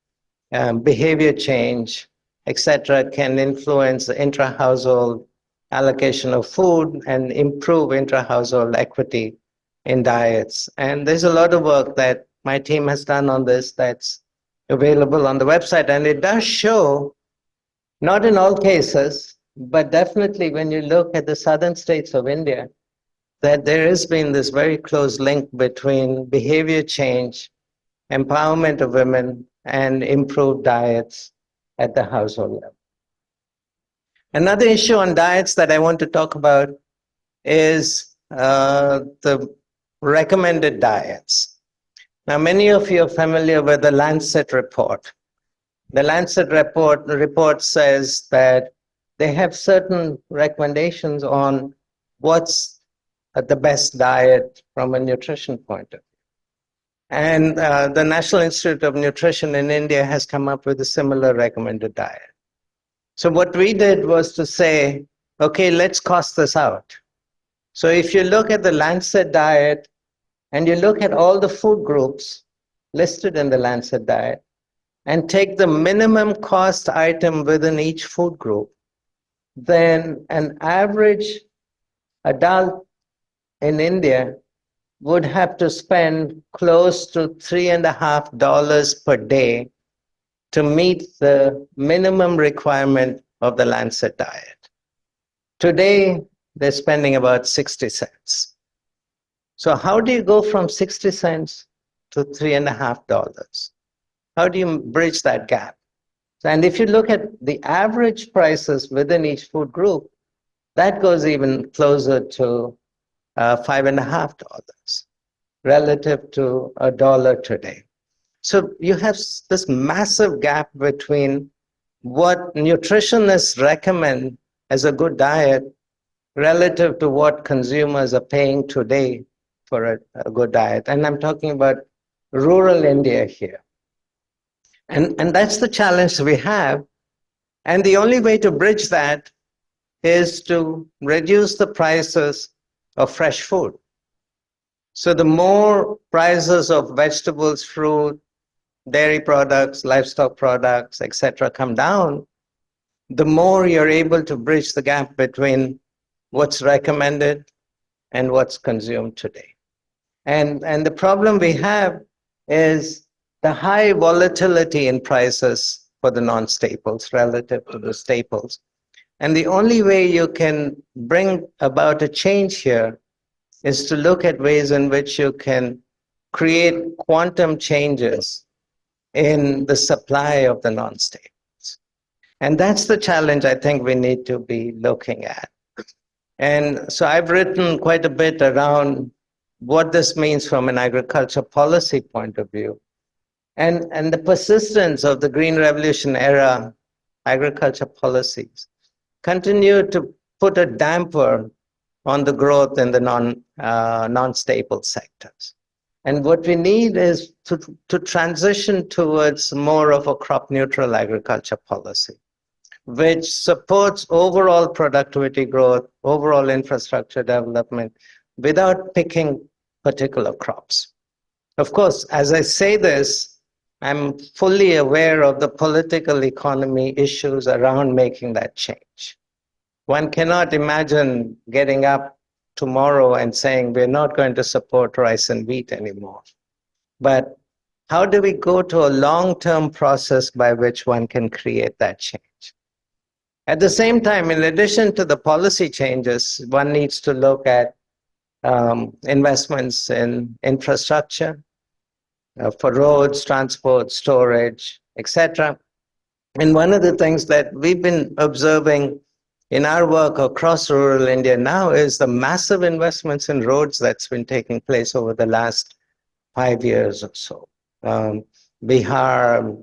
behavior change, etc., can influence the intra-household allocation of food and improve intra-household equity in diets. And there's a lot of work that my team has done on this that's available on the website. And it does show, not in all cases, but definitely when you look at the southern states of India, that there has been this very close link between behavior change, empowerment of women, and improved diets at the household level. Another issue on diets that I want to talk about is the recommended diets. Now, many of you are familiar with the Lancet report. The Lancet report says that they have certain recommendations on what's the best diet from a nutrition point of view. And the National Institute of Nutrition in India has come up with a similar recommended diet. So what we did was to say, okay, let's cost this out. So if you look at the Lancet diet and you look at all the food groups listed in the Lancet diet, and take the minimum cost item within each food group, then an average adult in India would have to spend close to $3.50 per day to meet the minimum requirement of the Lancet diet. Today, they're spending about 60 cents. So how do you go from 60 cents to $3.50? How do you bridge that gap? And if you look at the average prices within each food group, that goes even closer to $5.50 relative to $1 today. So you have this massive gap between what nutritionists recommend as a good diet relative to what consumers are paying today for a good diet. And I'm talking about rural India here. And that's the challenge we have. And the only way to bridge that is to reduce the prices of fresh food. So the more prices of vegetables, fruit, dairy products, livestock products, etc., come down, the more you're able to bridge the gap between what's recommended and what's consumed today. And the problem we have is the high volatility in prices for the non-staples relative to the staples. And the only way you can bring about a change here is to look at ways in which you can create quantum changes in the supply of the non-staples. And that's the challenge I think we need to be looking at. And so I've written quite a bit around what this means from an agriculture policy point of view. And the persistence of the Green Revolution era agriculture policies continue to put a damper on the growth in the non-staple sectors. And what we need is to transition towards more of a crop neutral agriculture policy, which supports overall productivity growth, overall infrastructure development, without picking particular crops. Of course, as I say this, I'm fully aware of the political economy issues around making that change. One cannot imagine getting up tomorrow and saying we're not going to support rice and wheat anymore. But how do we go to a long-term process by which one can create that change? At the same time, in addition to the policy changes, one needs to look at investments in infrastructure for roads, transport, storage, etc. And one of the things that we've been observing in our work across rural India now is the massive investments in roads that's been taking place over the last 5 years or so. Bihar,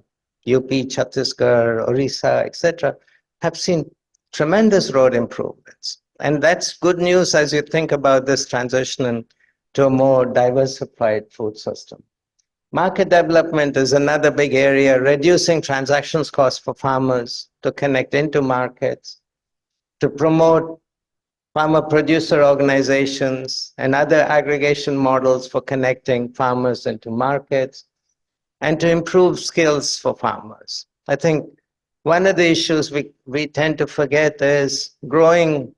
UP, Chhattisgarh, Orissa, etc., have seen tremendous road improvements. And that's good news as you think about this transition to a more diversified food system. Market development is another big area, reducing transactions costs for farmers to connect into markets, to promote farmer producer organizations and other aggregation models for connecting farmers into markets, and to improve skills for farmers. I think one of the issues we tend to forget is growing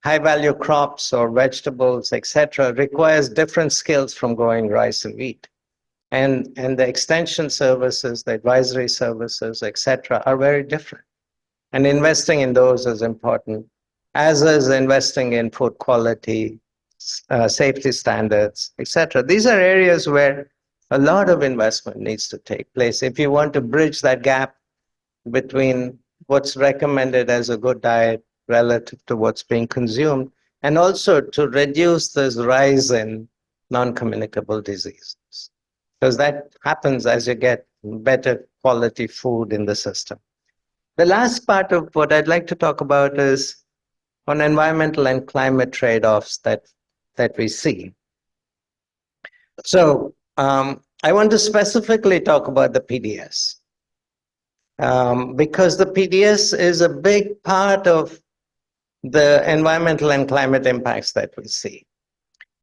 high value crops or vegetables, etc., requires different skills from growing rice and wheat. And the extension services, the advisory services, etc., are very different. And investing in those is important, as is investing in food quality, safety standards, etc. These are areas where a lot of investment needs to take place if you want to bridge that gap between what's recommended as a good diet relative to what's being consumed, and also to reduce this rise in non-communicable diseases. Because that happens as you get better quality food in the system. The last part of what I'd like to talk about is on environmental and climate trade-offs that we see. So I want to specifically talk about the PDS. Because the PDS is a big part of the environmental and climate impacts that we see.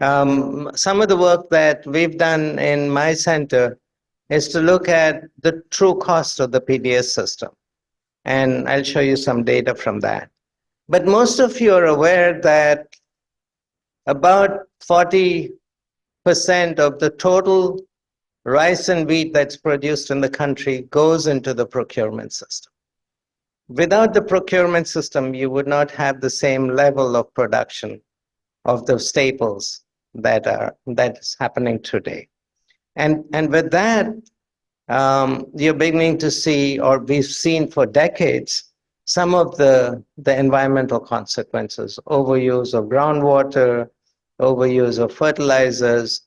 Some of the work that we've done in my center is to look at the true cost of the PDS system. And I'll show you some data from that. But most of you are aware that about 40% of the total rice and wheat that's produced in the country goes into the procurement system. Without the procurement system, you would not have the same level of production of the staples that's happening today. And with that, you're beginning to see, or we've seen for decades, some of the environmental consequences: overuse of groundwater, overuse of fertilizers,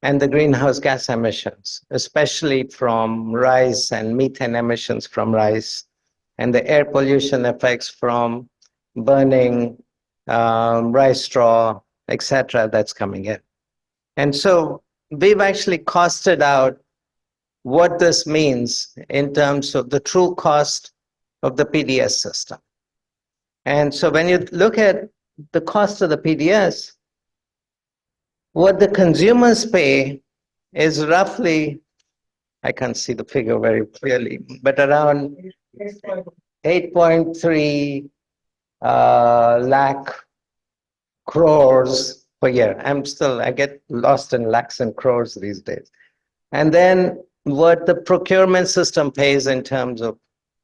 and the greenhouse gas emissions, especially from rice and methane emissions from rice, and the air pollution effects from burning rice straw, etc., that's coming in. And so we've actually costed out what this means in terms of the true cost of the PDS system. And so when you look at the cost of the PDS, what the consumers pay is roughly, I can't see the figure very clearly, but around 8.3 lakh crores per year. I get lost in lakhs and crores these days. And then what the procurement system pays in terms of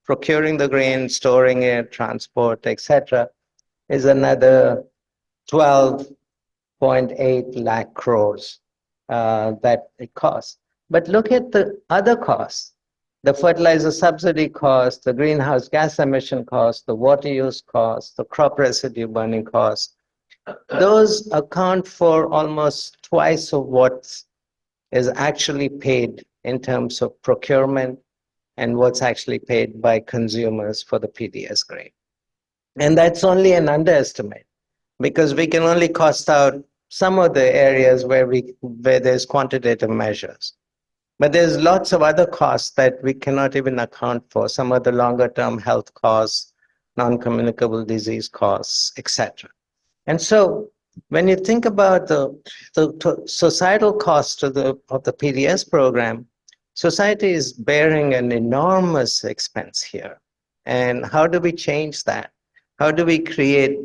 procuring the grain, storing it, transport, etc., is another 12.8 lakh crores that it costs. But look at the other costs: the fertilizer subsidy cost, the greenhouse gas emission cost, the water use cost, the crop residue burning cost. Those account for almost twice of what is actually paid in terms of procurement and what's actually paid by consumers for the PDS grain. And that's only an underestimate, because we can only cost out some of the areas where there's quantitative measures. But there's lots of other costs that we cannot even account for, some of the longer term health costs, non-communicable disease costs, etc. And so when you think about the societal cost of the PDS program, society is bearing an enormous expense here. And how do we change that? How do we create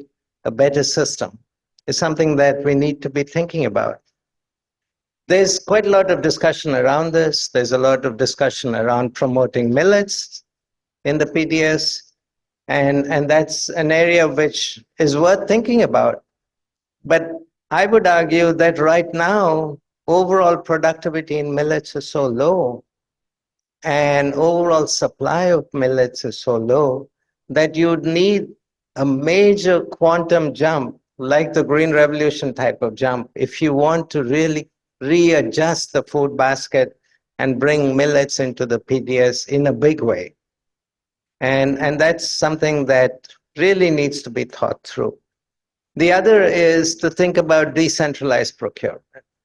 a better system? It's something that we need to be thinking about. There's quite a lot of discussion around this. There's a lot of discussion around promoting millets in the PDS. And that's an area which is worth thinking about. But I would argue that right now, overall productivity in millets is so low, and overall supply of millets is so low, that you'd need a major quantum jump, like the Green Revolution type of jump, if you want to really readjust the food basket and bring millets into the PDS in a big way. And that's something that really needs to be thought through. The other is to think about decentralized procurement,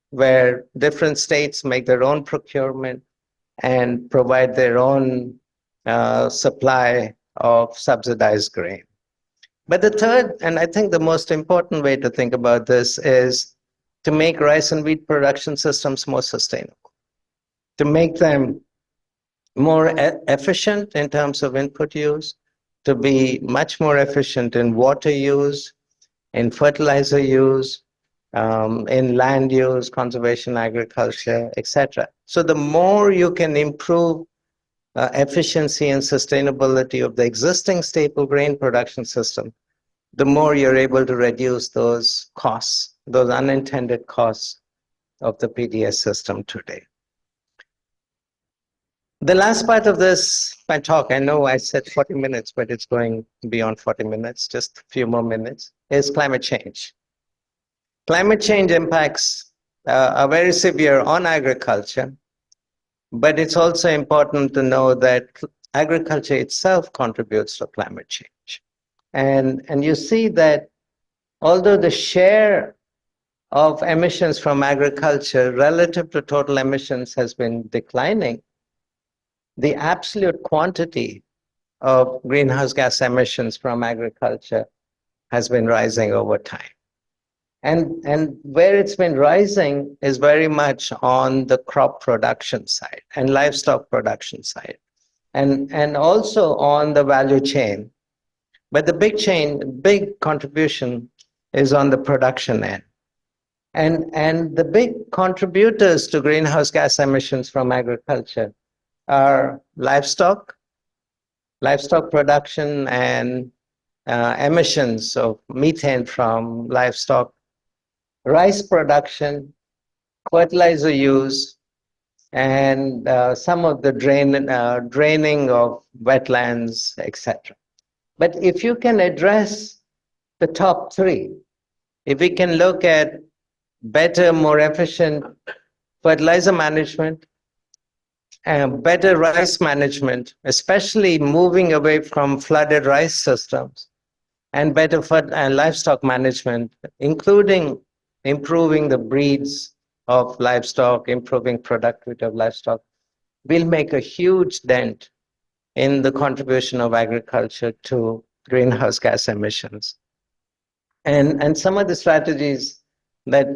where different states make their own procurement and provide their own supply of subsidized grain. But the third, and I think the most important way to think about this, is to make rice and wheat production systems more sustainable, to make them more efficient in terms of input use, to be much more efficient in water use, in fertilizer use, in land use, conservation agriculture, etc. So the more you can improve efficiency and sustainability of the existing staple grain production system, the more you're able to reduce those costs, those unintended costs of the PDS system today. The last part of my talk, I know I said 40 minutes, but it's going beyond 40 minutes, just a few more minutes, is climate change. Climate change impacts are very severe on agriculture, but it's also important to know that agriculture itself contributes to climate change. And you see that although the share of emissions from agriculture relative to total emissions has been declining, the absolute quantity of greenhouse gas emissions from agriculture has been rising over time. And where it's been rising is very much on the crop production side and livestock production side, and also on the value chain. But the big contribution is on the production end. And the big contributors to greenhouse gas emissions from agriculture are livestock production, and emissions of methane from livestock, rice production, fertilizer use, and some of the draining of wetlands, etc. But if you can address the top three, if we can look at better, more efficient fertilizer management, better rice management, especially moving away from flooded rice systems, and better livestock management, including improving the breeds of livestock, improving productivity of livestock, will make a huge dent in the contribution of agriculture to greenhouse gas emissions. And some of the strategies that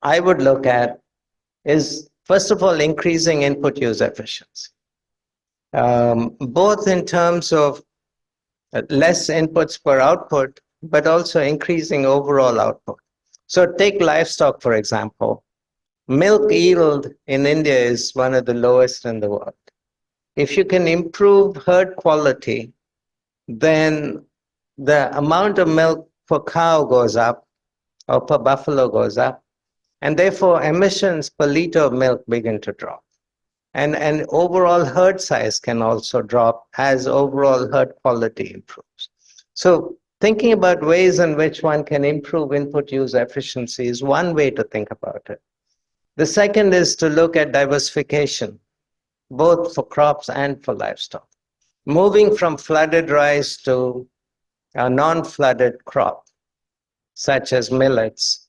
I would look at is, first of all, increasing input use efficiency, both in terms of less inputs per output, but also increasing overall output. So take livestock, for example. Milk yield in India is one of the lowest in the world. If you can improve herd quality, then the amount of milk per cow goes up or per buffalo goes up, and therefore emissions per liter of milk begin to drop. And overall herd size can also drop as overall herd quality improves. So thinking about ways in which one can improve input use efficiency is one way to think about it. The second is to look at diversification, both for crops and for livestock. Moving from flooded rice to a non-flooded crop, such as millets,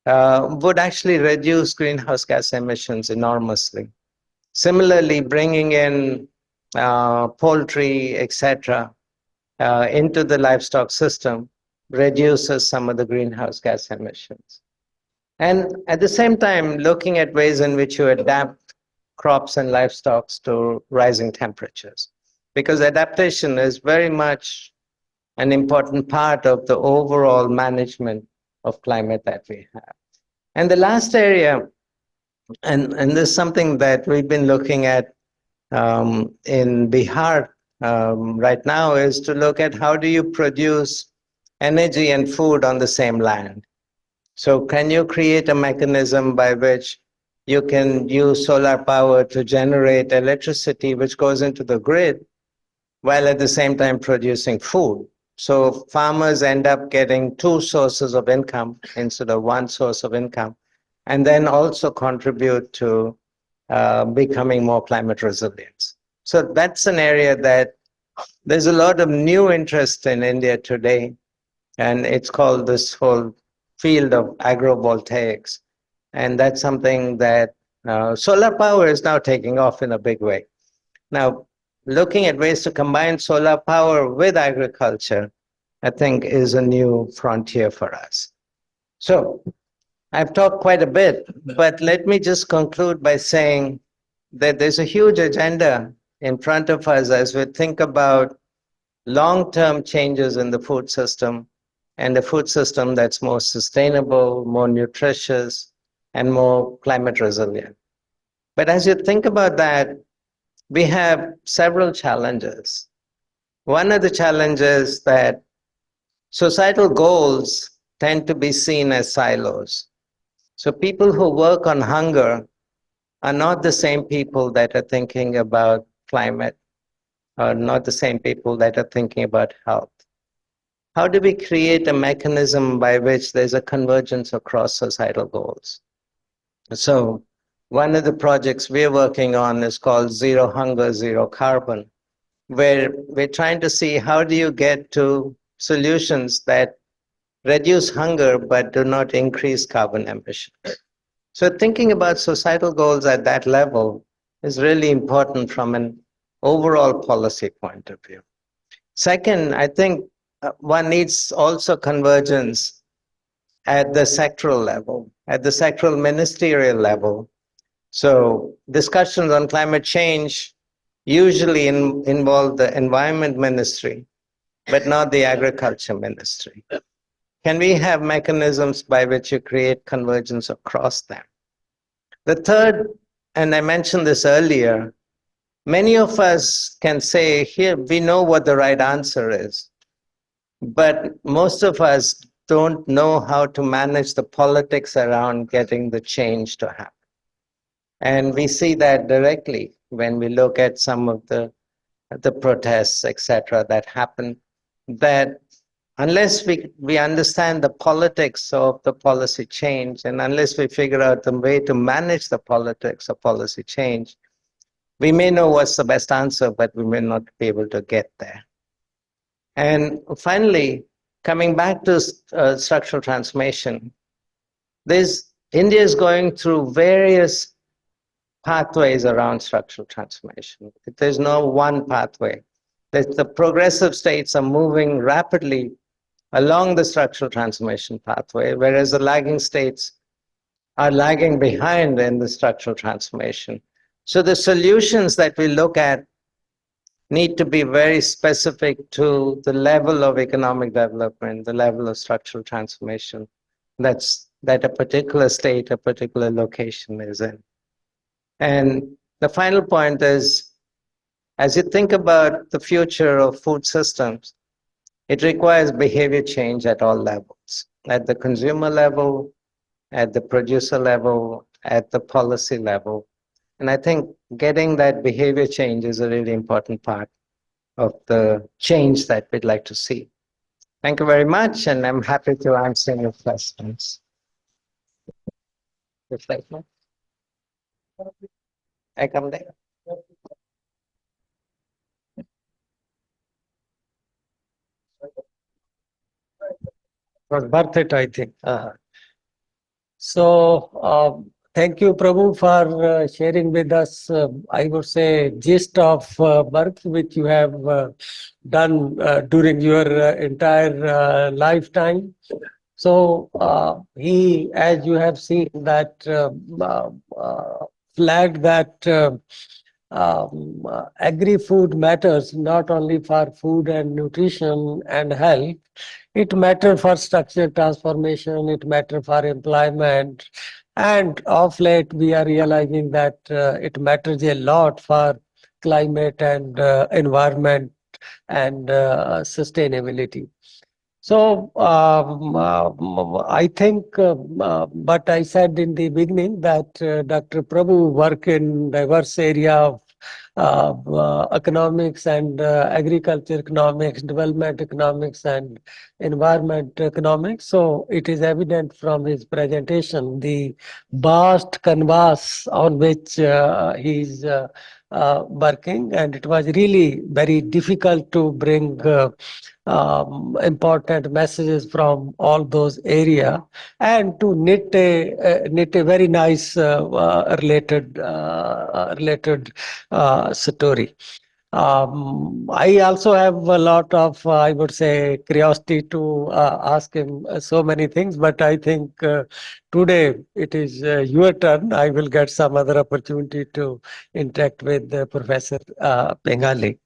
would actually reduce greenhouse gas emissions enormously. Similarly, bringing in poultry, etc., into the livestock system reduces some of the greenhouse gas emissions. And at the same time, looking at ways in which you adapt crops and livestock to rising temperatures, because adaptation is very much an important part of the overall management of climate that we have. And the last area, and this is something that we've been looking at in Bihar right now, is to look at how do you produce energy and food on the same land. So can you create a mechanism by which you can use solar power to generate electricity which goes into the grid while at the same time producing food? So farmers end up getting two sources of income instead of one source of income, and then also contribute to becoming more climate resilient. So that's an area that there's a lot of new interest in India today, and it's called this whole field of agrovoltaics. And that's something that solar power is now taking off in a big way. Now, looking at ways to combine solar power with agriculture, I think, is a new frontier for us. So I've talked quite a bit, but let me just conclude by saying that there's a huge agenda in front of us as we think about long-term changes in the food system, and a food system that's more sustainable, more nutritious, and more climate resilient. But as you think about that, we have several challenges. One of the challenges that societal goals tend to be seen as silos. So people who work on hunger are not the same people that are thinking about climate, or not the same people that are thinking about health. How do we create a mechanism by which there's a convergence across societal goals? So one of the projects we're working on is called Zero Hunger, Zero Carbon, where we're trying to see how do you get to solutions that reduce hunger but do not increase carbon emissions. So thinking about societal goals at that level is really important from an overall policy point of view. Second, I think one needs also convergence at the sectoral level, at the sectoral ministerial level. So discussions on climate change usually involve the environment ministry, but not the agriculture ministry. Can we have mechanisms by which you create convergence across them? The third, and I mentioned this earlier, many of us can say, here, we know what the right answer is, but most of us don't know how to manage the politics around getting the change to happen. And we see that directly when we look at some of the protests, etc., that happen, that unless we understand the politics of the policy change, and unless we figure out the way to manage the politics of policy change, we may know what's the best answer, but we may not be able to get there. And finally, coming back to structural transformation, India is going through various pathways around structural transformation. There's no one pathway. The progressive states are moving rapidly along the structural transformation pathway, whereas the lagging states are lagging behind in the structural transformation. So the solutions that we look at need to be very specific to the level of economic development, the level of structural transformation that a particular state, a particular location is in. And the final point is, as you think about the future of food systems, it requires behavior change at all levels, at the consumer level, at the producer level, at the policy level. And I think getting that behavior change is a really important part of the change that we'd like to see. Thank you very much, and I'm happy to answer your questions. I come there. Was worth it, I think. So, thank you, Prabhu, for sharing with us, I would say, gist of work which you have done during your entire lifetime. So, as you have seen, that flag that agri-food matters not only for food and nutrition and health, it matters for structural transformation, it matters for employment, and of late we are realizing that it matters a lot for climate and environment and sustainability. So I think, but I said in the beginning that Dr. Prabhu work in diverse area of economics and agriculture economics, development economics and environment economics. So it is evident from his presentation, the vast canvas on which he is working, and it was really very difficult to bring important messages from all those area and to knit a very nice related story. I also have a lot of, I would say, curiosity to ask him so many things, but I think today it is your turn. I will get some other opportunity to interact with Professor Pingali.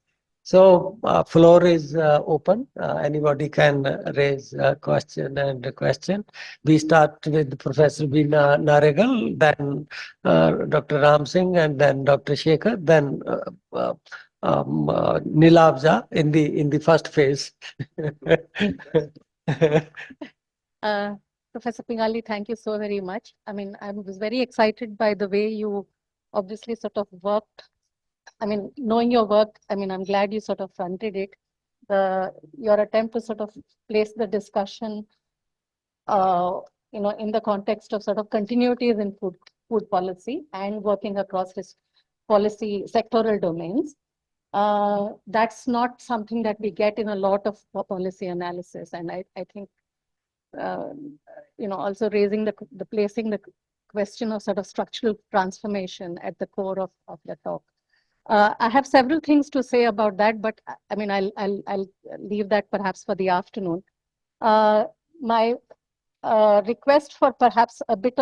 So floor is open. Anybody can raise a question and a question. We start with Professor Veena Naregal, then Dr. Ram Singh, and then Dr. Shekhar, then Nilabja in the first phase. Professor Pingali, thank you so very much. I mean, I was very excited by the way you obviously sort of worked. I mean, knowing your work, I mean, I'm glad you sort of fronted it. Your attempt to sort of place the discussion, in the context of sort of continuities in food policy and working across his policy sectoral domains. That's not something that we get in a lot of policy analysis. And I think, also raising placing the question of sort of structural transformation at the core of the talk. I have several things to say about that, but I mean, I'll leave that perhaps for the afternoon. My request for perhaps a bit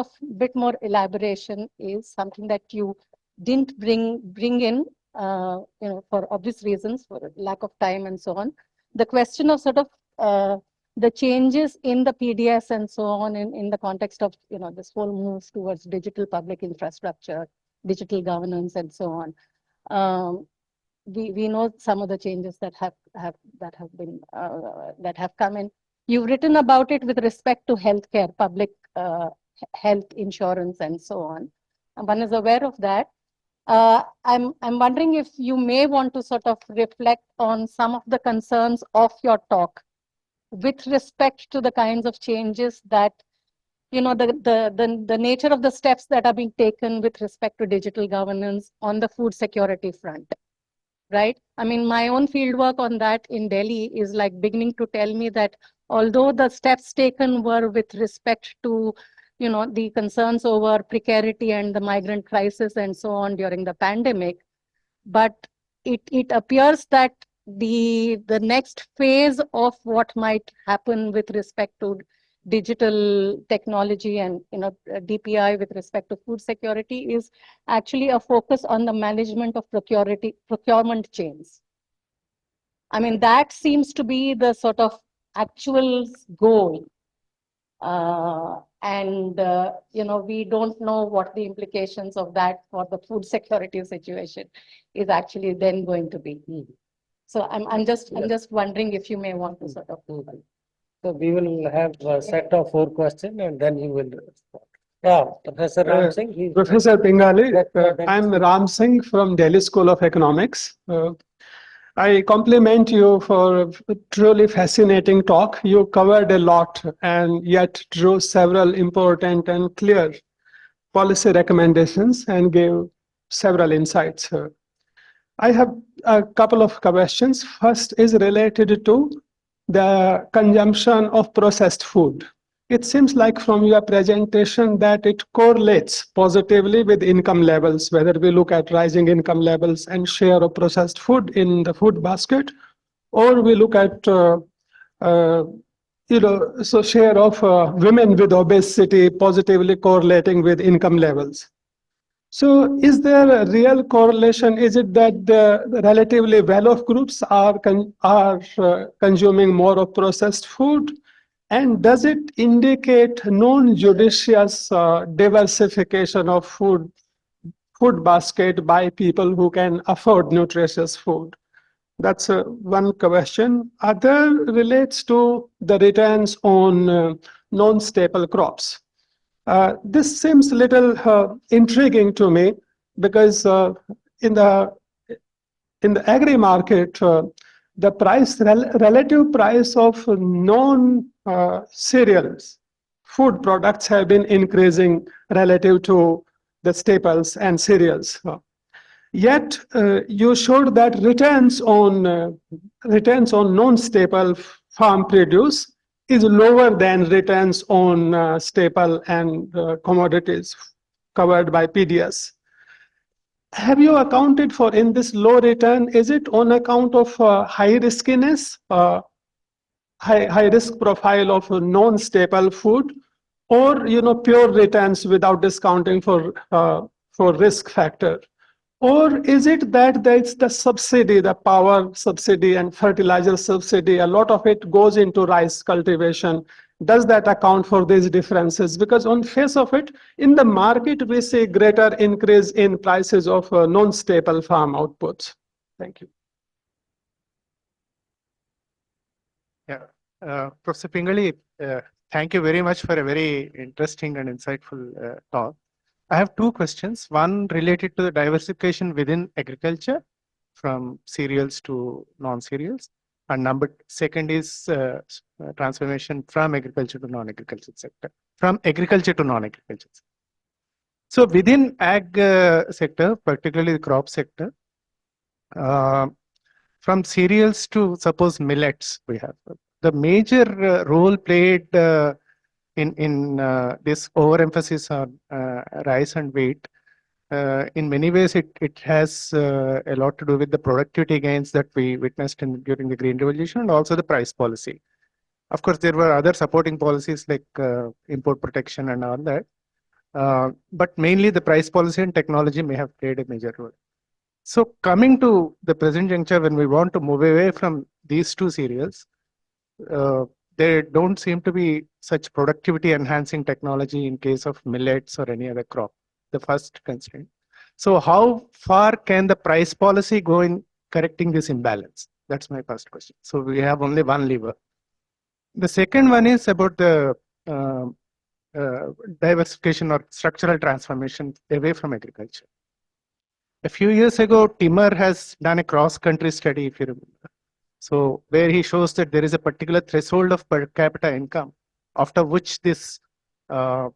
more elaboration is something that you didn't bring in, for obvious reasons, for lack of time and so on. The question of sort of the changes in the PDS and so on in the context of, this whole move towards digital public infrastructure, digital governance and so on. We know some of the changes that have come in. You've written about it with respect to healthcare, public health insurance, and so on. And one is aware of that. I'm wondering if you may want to sort of reflect on some of the concerns of your talk with respect to the kinds of changes that, the nature of the steps that are being taken with respect to digital governance on the food security front. Right? I mean, my own fieldwork on that in Delhi is like beginning to tell me that although the steps taken were with respect to, the concerns over precarity and the migrant crisis and so on during the pandemic, but it appears that the next phase of what might happen with respect to digital technology and DPI with respect to food security is actually a focus on the management of procurement chains. I mean, that seems to be the sort of actual goal. We don't know what the implications of that for the food security situation is actually then going to be. So I'm just wondering if you may want to sort of. So we will have a set of 4 questions and then you will respond. Yeah, Professor Ram Singh. Professor Pingali, I'm Ram Singh from Delhi School of Economics. I compliment you for a truly fascinating talk. You covered a lot and yet drew several important and clear policy recommendations and gave several insights. I have a couple of questions. First is related to the consumption of processed food. It seems like from your presentation that it correlates positively with income levels, whether we look at rising income levels and share of processed food in the food basket, or we look at share of women with obesity positively correlating with income levels. So is there a real correlation? Is it that the relatively well-off groups are consuming more of processed food? And does it indicate non-judicious diversification of food basket by people who can afford nutritious food? That's one question. Other relates to the returns on non-staple crops. This seems a little intriguing to me because in the agri market, the relative price of non-cereals food products have been increasing relative to the staples and cereals. Yet you showed that returns on non-staple farm produce is lower than returns on staple and commodities covered by PDS. Have you accounted for in this low return? Is it on account of high riskiness, high risk profile of non-staple food, or pure returns without discounting for risk factor? Or is it that there's the subsidy, the power subsidy and fertilizer subsidy, a lot of it goes into rice cultivation? Does that account for these differences? Because on face of it, in the market, we see greater increase in prices of non-staple farm outputs. Thank you. Yeah, Professor Pingali, thank you very much for a very interesting and insightful talk. I have 2 questions. One related to the diversification within agriculture from cereals to non-cereals. And second is transformation from agriculture to non-agriculture sector, from agriculture to non-agriculture sector. So within ag sector, particularly the crop sector, from cereals to suppose millets, we have the major role played in this overemphasis on rice and wheat. In many ways, it has a lot to do with the productivity gains that we witnessed during the Green Revolution and also the price policy. Of course, there were other supporting policies like import protection and all that. But mainly the price policy and technology may have played a major role. So coming to the present juncture, when we want to move away from these two cereals, there don't seem to be such productivity enhancing technology in case of millets or any other crop, the first constraint. So how far can the price policy go in correcting this imbalance? That's my first question. So we have only one lever. The second one is about the uh, diversification or structural transformation away from agriculture. A few years ago, Timur has done a cross-country study, if you remember. So where he shows that there is a particular threshold of per capita income, after which this uh,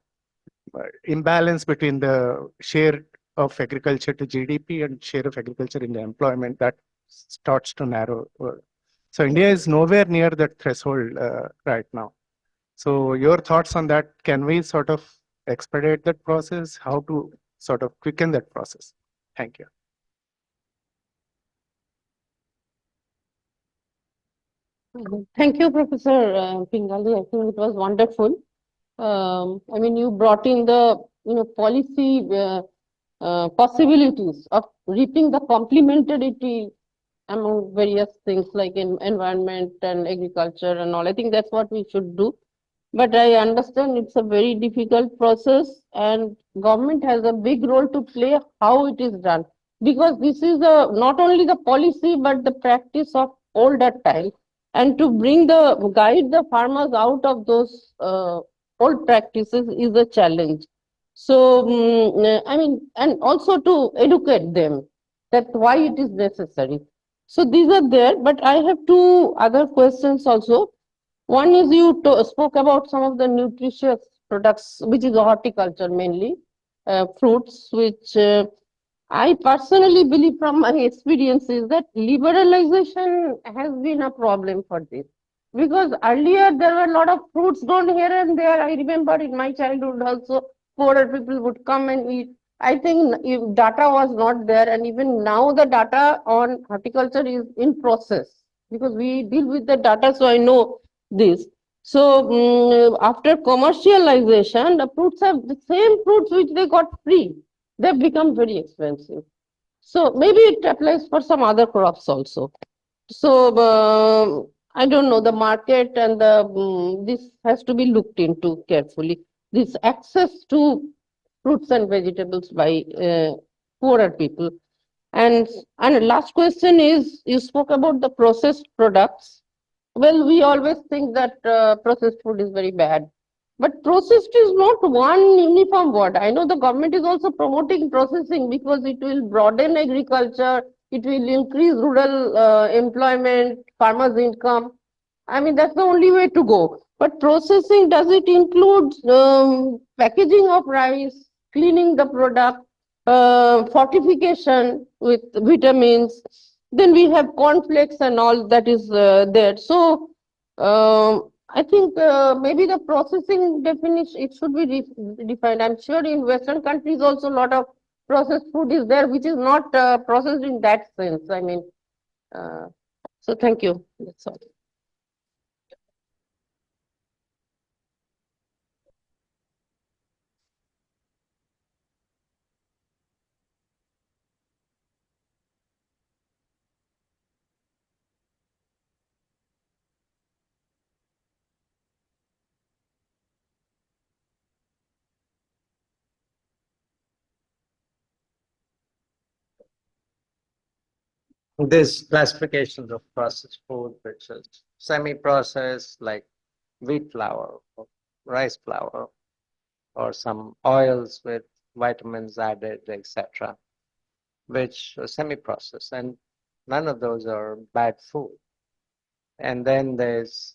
imbalance between the share of agriculture to GDP and share of agriculture in the employment, that starts to narrow. So India is nowhere near that threshold right now. So your thoughts on that? Can we sort of expedite that process? How to sort of quicken that process? Thank you. Thank you, Professor Pingali. I think it was wonderful. I mean, you brought in the policy possibilities of reaping the complementarity among various things like in environment and agriculture and all. I think that's what we should do. But I understand it's a very difficult process, and government has a big role to play how it is done, because this is not only the policy but the practice of older time, and to bring the guide the farmers out of those old practices is a challenge. So I mean, and also to educate them that why it is necessary. So these are there, but I have two other questions also. One is you spoke about some of the nutritious products, which is horticulture mainly, fruits, which I personally believe from my experiences that liberalization has been a problem for this. Because earlier there were a lot of fruits grown here and there. I remember in my childhood also, poorer people would come and eat. I think if data was not there, and even now the data on horticulture is in process, because we deal with the data, so I know this. So after commercialization, the fruits have the same fruits which they got free. They've become very expensive. So maybe it applies for some other crops also. So I don't know, the market and the this has to be looked into carefully. This access to fruits and vegetables by poorer people. And last question is, you spoke about the processed products. Well, we always think that processed food is very bad. But processed is not one uniform word. I know the government is also promoting processing because it will broaden agriculture, it will increase rural employment, farmers' income. I mean, that's the only way to go. But processing, does it include packaging of rice, cleaning the product, fortification with vitamins? Then we have cornflakes and all that is there. So I think maybe the processing definition, it should be defined. I'm sure in Western countries also a lot of processed food is there, which is not processed in that sense. I mean, so thank you. That's all. There's classifications of processed food, which is semi-processed, like wheat flour, or rice flour, or some oils with vitamins added, etc., which are semi-processed, and none of those are bad food. And then there's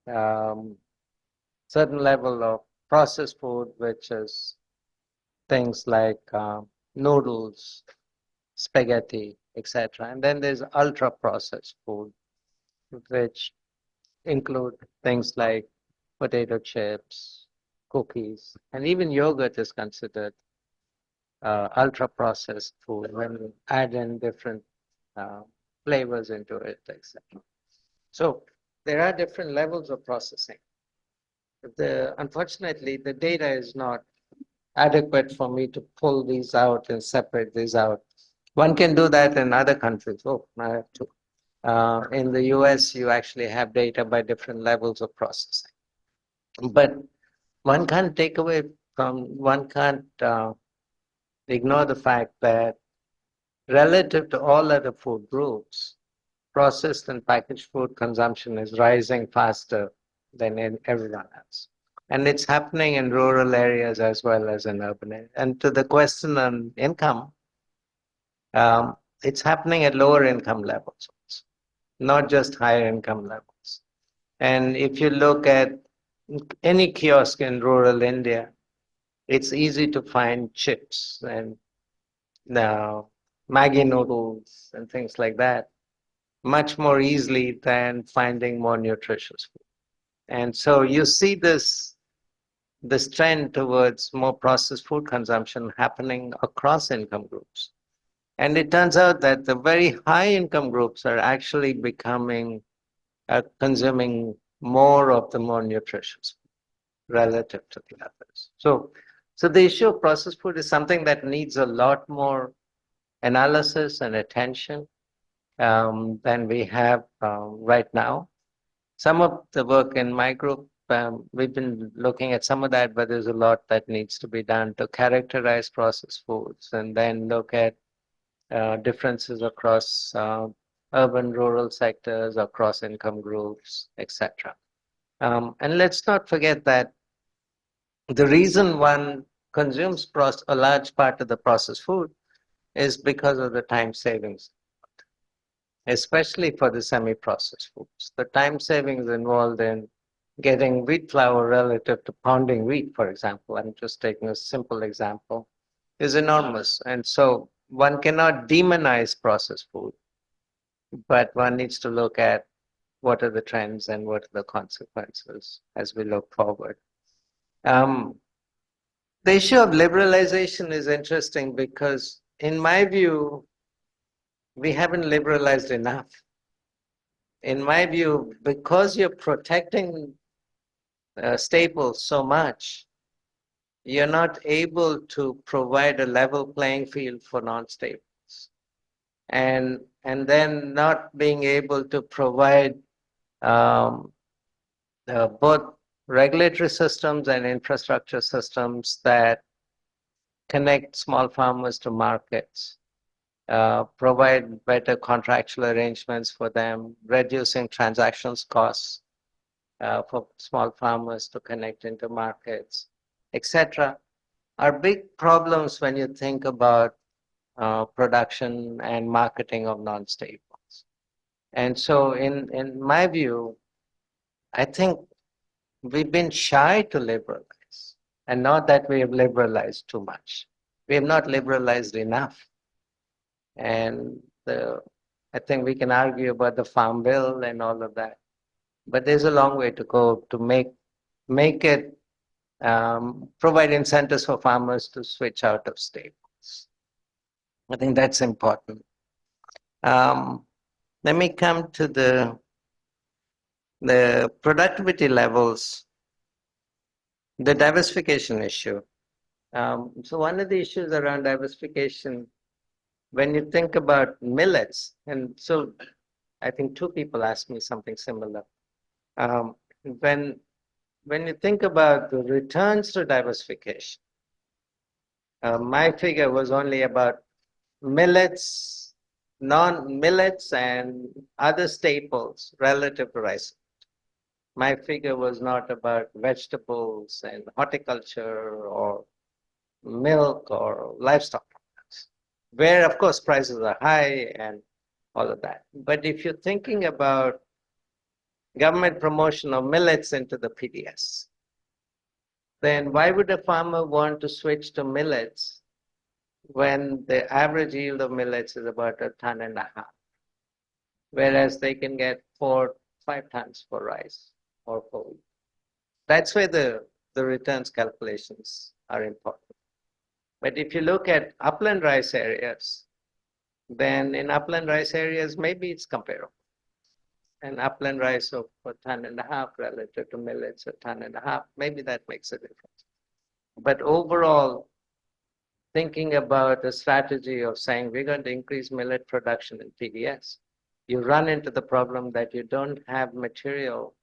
certain level of processed food, which is things like noodles, spaghetti, etc. And then there's ultra processed food, which include things like potato chips, cookies, and even yogurt is considered ultra processed food when you add in different flavors into it, etc. So there are different levels of processing. Unfortunately, the data is not adequate for me to pull these out and separate these out. One can do that in other countries. Oh, I have to. In the US, you actually have data by different levels of processing. But one can't one can't ignore the fact that relative to all other food groups, processed and packaged food consumption is rising faster than in everyone else. And it's happening in rural areas as well as in urban areas. And to the question on income, it's happening at lower income levels, not just higher income levels. And if you look at any kiosk in rural India, it's easy to find chips and Maggi noodles and things like that much more easily than finding more nutritious food. And so you see this trend towards more processed food consumption happening across income groups. And it turns out that the very high income groups are actually consuming more of the more nutritious food relative to the others. So the issue of processed food is something that needs a lot more analysis and attention than we have right now. Some of the work in my group, we've been looking at some of that, but there's a lot that needs to be done to characterize processed foods and then look at differences across urban, rural sectors, across income groups, etc. And let's not forget that the reason one consumes a large part of the processed food is because of the time savings, especially for the semi-processed foods. The time savings involved in getting wheat flour relative to pounding wheat, for example, I'm just taking a simple example, is enormous. And so one cannot demonize processed food, but one needs to look at what are the trends and what are the consequences as we look forward. The issue of liberalization is interesting because, in my view, we haven't liberalized enough. In my view, because you're protecting staples so much, you're not able to provide a level playing field for non-staples. And then not being able to provide both regulatory systems and infrastructure systems that connect small farmers to markets, provide better contractual arrangements for them, reducing transactions costs for small farmers to connect into markets, etc., are big problems when you think about production and marketing of non-staples. And so in my view, I think we've been shy to liberalize, and not that we have liberalized too much. We have not liberalized enough. And I think we can argue about the Farm Bill and all of that, but there's a long way to go to make it provide incentives for farmers to switch out of staples. I think that's important. Let me come to the productivity levels, the diversification issue. So one of the issues around diversification, when you think about millets, and so I think two people asked me something similar. When you think about the returns to diversification, my figure was only about millets, non-millets and other staples relative to rice. My figure was not about vegetables and horticulture or milk or livestock products, where of course prices are high and all of that. But if you're thinking about government promotion of millets into the PDS, then why would a farmer want to switch to millets when the average yield of millets is about 1.5 tons, whereas they can get 4-5 tons for rice or for wheat? That's where the returns calculations are important. But if you look at upland rice areas, then in upland rice areas, maybe it's comparable. and upland rice of 1.5 tons relative to millets 1.5 tons, maybe that makes a difference. But overall, thinking about a strategy of saying we're going to increase millet production in PDS, you run into the problem that you don't have material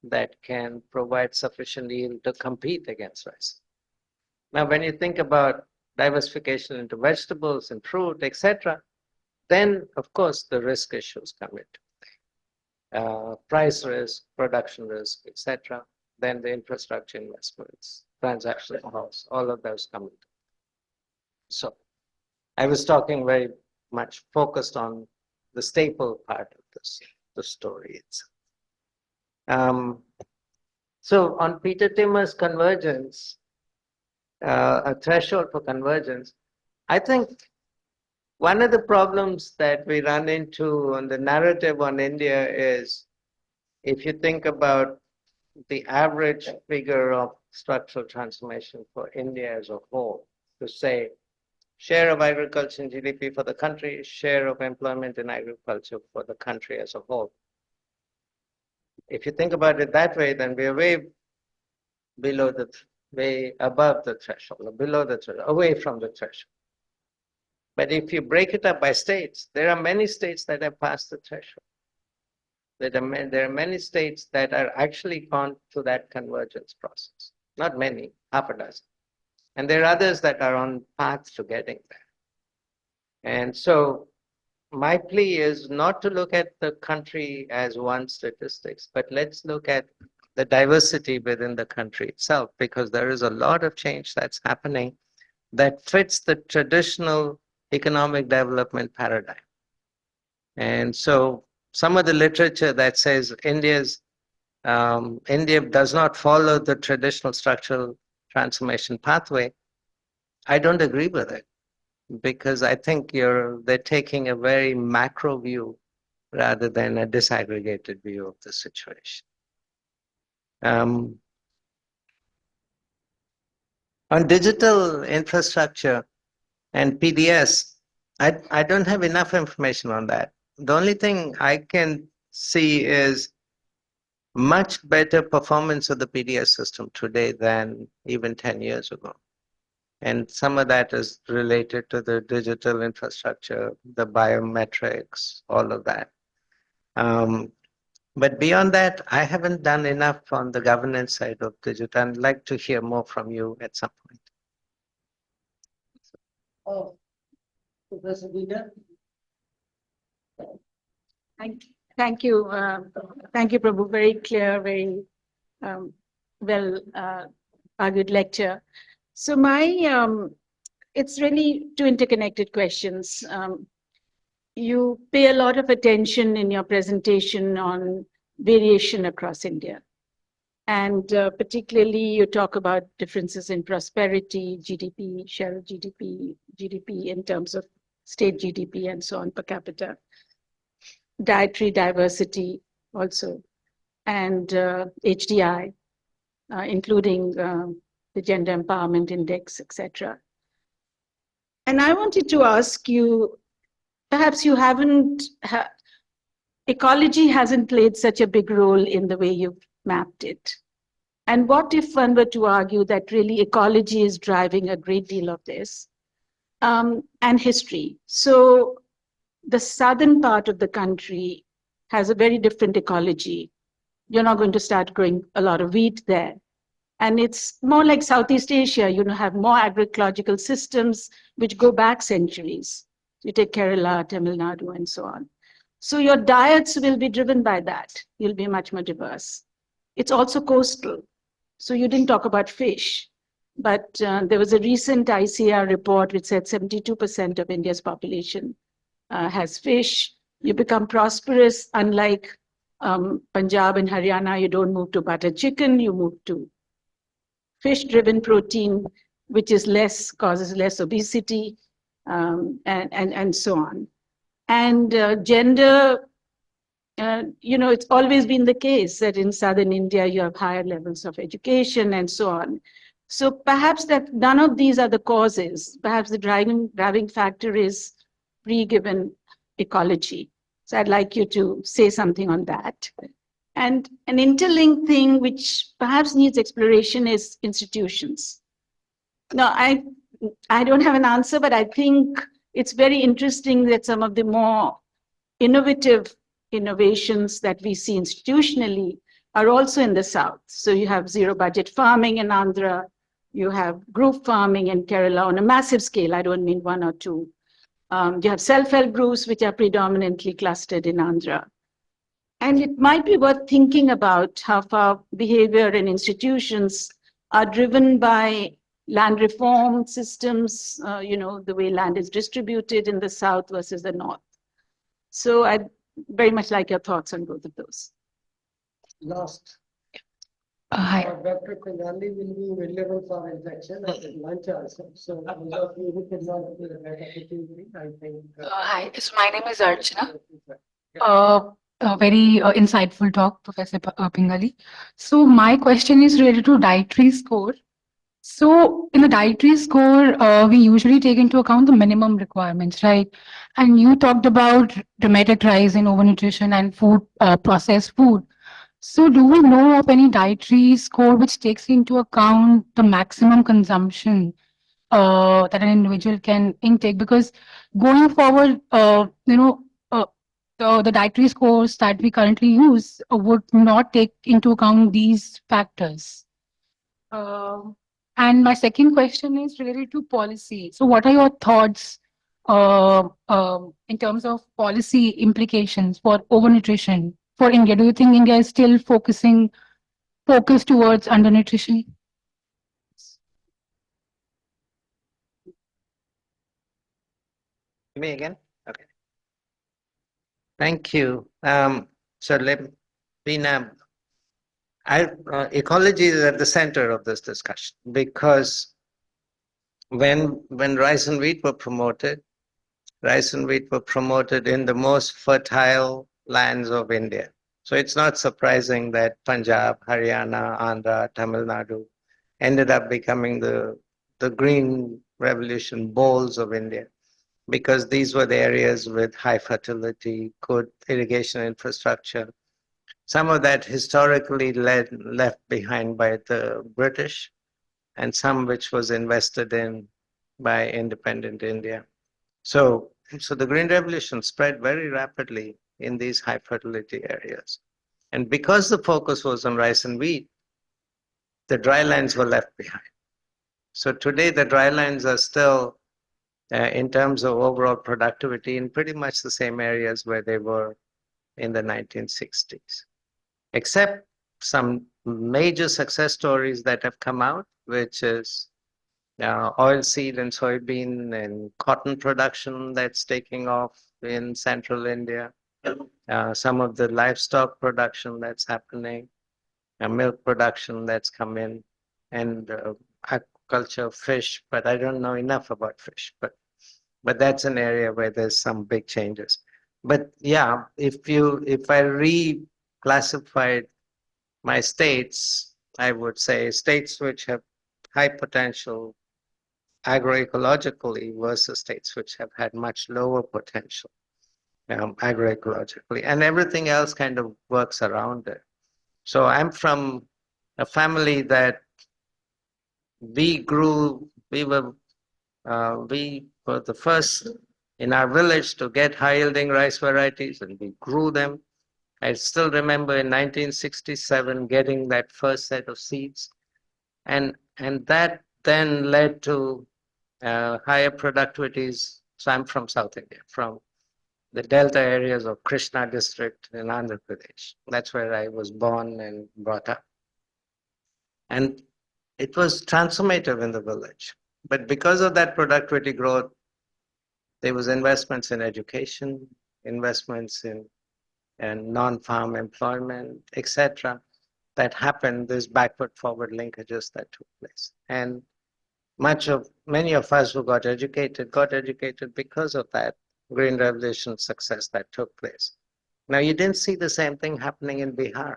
that can provide sufficient yield to compete against rice. Now, when you think about diversification into vegetables and fruit, etc., then of course the risk issues come into play. Price risk, production risk, etc. Then the infrastructure investments, transactional costs, all of those come into play. So I was talking very much focused on the staple part of this, the story itself. So on Peter Timmer's convergence, a threshold for convergence, I think one of the problems that we run into on the narrative on India is, if you think about the average figure of structural transformation for India as a whole, to say share of agriculture in GDP for the country, share of employment in agriculture for the country as a whole. If you think about it that way, then we are way below the, way above the threshold, or below the threshold, away from the threshold. But if you break it up by states, there are many states that have passed the threshold. There are many states that are actually gone through that convergence process. Not many, half a dozen. And there are others that are on path to getting there. And so my plea is not to look at the country as one statistics, but let's look at the diversity within the country itself, because there is a lot of change that's happening that fits the traditional economic development paradigm. And so some of the literature that says India does not follow the traditional structural transformation pathway, I don't agree with it, because I think they're taking a very macro view rather than a disaggregated view of the situation. On digital infrastructure and PDS, I don't have enough information on that. The only thing I can see is much better performance of the PDS system today than even 10 years ago. And some of that is related to the digital infrastructure, the biometrics, all of that. But beyond that, I haven't done enough on the governance side of digital. I'd like to hear more from you at some point. Oh, Professor Bina? Thank you, Prabhu. Very clear, very well argued lecture. So it's really two interconnected questions. You pay a lot of attention in your presentation on variation across India. And particularly you talk about differences in prosperity, GDP, share of GDP in terms of state GDP and so on per capita. Dietary diversity also, and HDI, including the Gender Empowerment Index, etc. And I wanted to ask you, perhaps you haven't, ecology hasn't played such a big role in the way you've mapped it. And what if one were to argue that really ecology is driving a great deal of this, and history? So the southern part of the country has a very different ecology. You're not going to start growing a lot of wheat there. And it's more like Southeast Asia, have more agroecological systems which go back centuries. You take Kerala, Tamil Nadu, and so on. So your diets will be driven by that. You'll be much more diverse. It's also coastal. So you didn't talk about fish, but there was a recent ICAR report which said 72% of India's population has fish. You become prosperous, unlike Punjab and Haryana, you don't move to butter chicken, you move to fish-driven protein, which is causes less obesity, and so on. And gender, it's always been the case that in southern India, you have higher levels of education and so on. So perhaps that none of these are the causes. Perhaps the driving factor is pre-given ecology. So I'd like you to say something on that. And an interlinked thing which perhaps needs exploration is institutions. Now, I don't have an answer, but I think it's very interesting that some of the more innovative innovations that we see institutionally are also in the South. So you have zero budget farming in Andhra, you have group farming in Kerala on a massive scale. I don't mean one or two. You have self-help groups, which are predominantly clustered in Andhra. And it might be worth thinking about how far behavior in institutions are driven by land reform systems, the way land is distributed in the South versus the North. So I'd very much like your thoughts on both of those. Last. Hi. Dr. Pingali will be available for injection at lunch also. So those of you who could not be at that opportunity, I think. Hi, so my name is Archana. A very insightful talk, Professor Pingali. So my question is related to dietary score. So in the dietary score, we usually take into account the minimum requirements, right? And you talked about dramatic rise in overnutrition and food, processed food. So do we know of any dietary score which takes into account the maximum consumption that an individual can intake? Because going forward, the dietary scores that we currently use would not take into account these factors. And my second question is related to policy. So what are your thoughts in terms of policy implications for overnutrition for India? Do you think India is still focused towards undernutrition? Me again? Okay. Thank you. So let me now. Ecology is at the center of this discussion because when rice and wheat were promoted in the most fertile lands of India. So it's not surprising that Punjab, Haryana, Andhra, Tamil Nadu ended up becoming the green revolution bowls of India, because these were the areas with high fertility, good irrigation infrastructure. Some of that historically left behind by the British, and some which was invested in by independent India. So the Green Revolution spread very rapidly in these high fertility areas. And because the focus was on rice and wheat, the dry lands were left behind. So today the dry lands are still, in terms of overall productivity, in pretty much the same areas where they were in the 1960s. Except some major success stories that have come out, which is oilseed and soybean and cotton production that's taking off in central India, some of the livestock production that's happening, milk production that's come in, and aquaculture of fish, but I don't know enough about fish, but that's an area where there's some big changes. But yeah, if I reclassified my states, I would say states which have high potential agroecologically versus states which have had much lower potential agroecologically, and everything else kind of works around it. So I'm from a family that we were the first in our village to get high-yielding rice varieties, and we grew them. I still remember in 1967 getting that first set of seeds, and that then led to higher productivities. So I'm from South India, from the delta areas of Krishna district in Andhra Pradesh. That's where I was born and brought up. And it was transformative in the village. But because of that productivity growth, there was investments in education, investments in non-farm employment, etc. that happened, these backward-forward linkages that took place. And many of us who got educated because of that Green Revolution success that took place. Now, you didn't see the same thing happening in Bihar.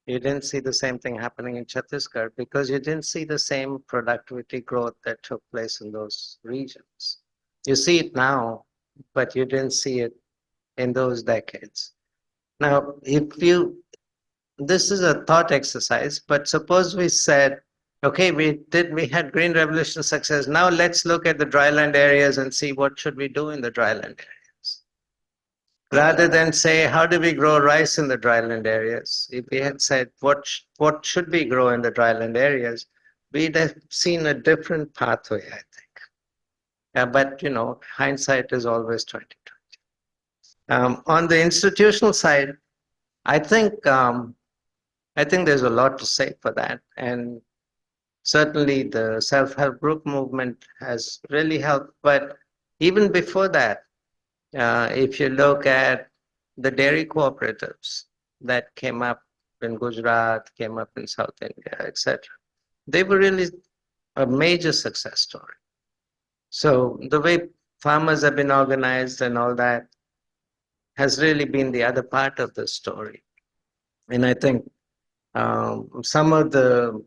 You didn't see the same thing happening in Chhattisgarh because you didn't see the same productivity growth that took place in those regions. You see it now, but you didn't see it in those decades. Now, this is a thought exercise, but suppose we said, okay, we had Green Revolution success. Now let's look at the dryland areas and see what should we do in the dryland areas. Rather than say, how do we grow rice in the dryland areas? If we had said, what should we grow in the dryland areas? We'd have seen a different pathway, I think. But, hindsight is always 20/20. On the institutional side, I think there's a lot to say for that. And certainly the self-help group movement has really helped. But even before that, if you look at the dairy cooperatives that came up in Gujarat, came up in South India, etc., they were really a major success story. So the way farmers have been organized and all that has really been the other part of the story. And I think some of the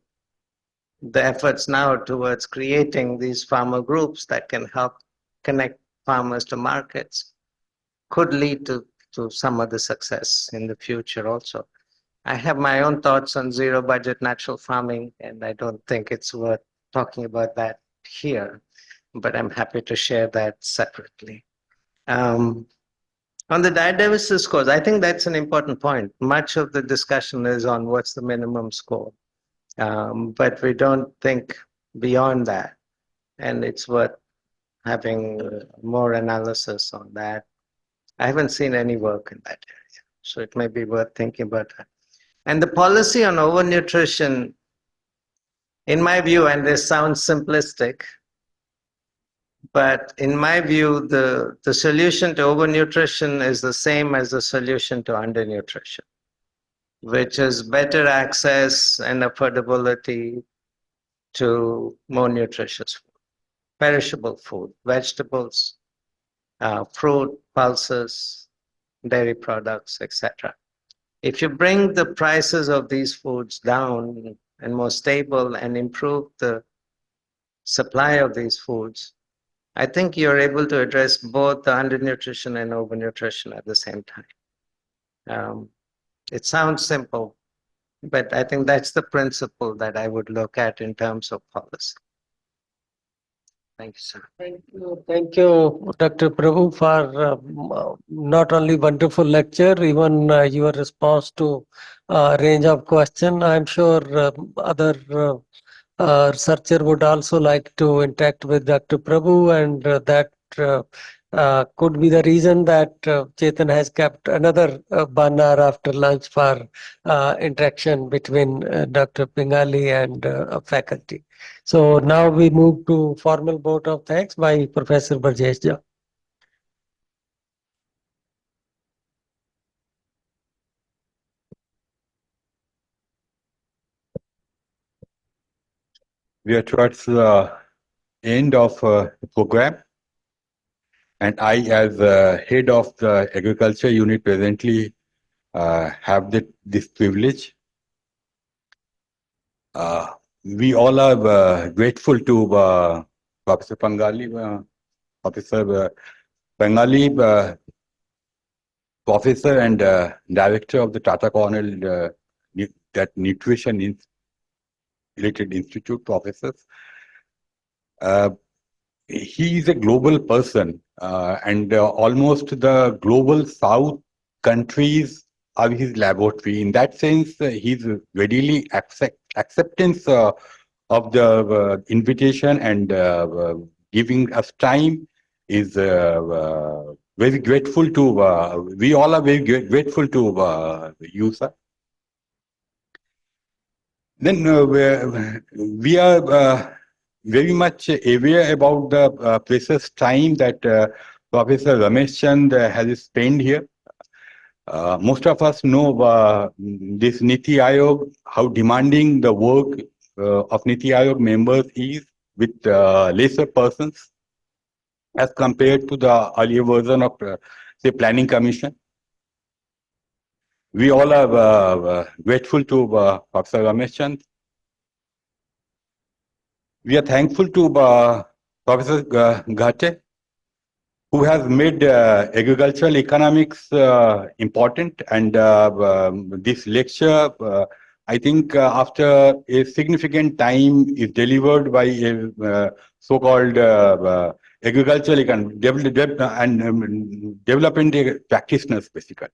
efforts now towards creating these farmer groups that can help connect farmers to markets could lead to some of the success in the future also. I have my own thoughts on zero budget natural farming, and I don't think it's worth talking about that here, but I'm happy to share that separately. On the diversity scores, I think that's an important point. Much of the discussion is on what's the minimum score, but we don't think beyond that, and it's worth having more analysis on that. I haven't seen any work in that area, so it may be worth thinking about that. And the policy on overnutrition, in my view, and this sounds simplistic, but in my view, the solution to overnutrition is the same as the solution to undernutrition, which is better access and affordability to more nutritious food, perishable food, vegetables, fruit, pulses, dairy products, etc. If you bring the prices of these foods down and more stable and improve the supply of these foods, I think you're able to address both the undernutrition and overnutrition at the same time. It sounds simple, but I think that's the principle that I would look at in terms of policy. Thank you, sir. Thank you, Dr. Prabhu, for not only wonderful lecture, even your response to a range of questions. I'm sure other researcher would also like to interact with Dr. Prabhu, and that could be the reason that Chetan has kept another 1 hour after lunch for interaction between Dr. Pingali and faculty. So now we move to formal vote of thanks by Professor Burjesh Jha. We are towards the end of the program, and I, as head of the agriculture unit, presently have this privilege. We all are grateful to Professor Pingali, Professor and Director of the Tata Cornell that Nutrition Related Institute Professors. He is a global person, and almost the global South countries are his laboratory. In that sense, he's readily acceptance of the invitation and giving us time is very grateful to. We all are very grateful to you, sir. Then we are very much aware about the precious time that Professor Ramesh Chand has spent here. Most of us know this Niti Aayog, how demanding the work of Niti Aayog members is with lesser persons as compared to the earlier version of, say, Planning Commission. We all are grateful to Professor Ramesh Chand. We are thankful to Professor Ghate who has made agricultural economics important. And this lecture, I think after a significant time is delivered by a so-called agricultural and development practitioners, basically.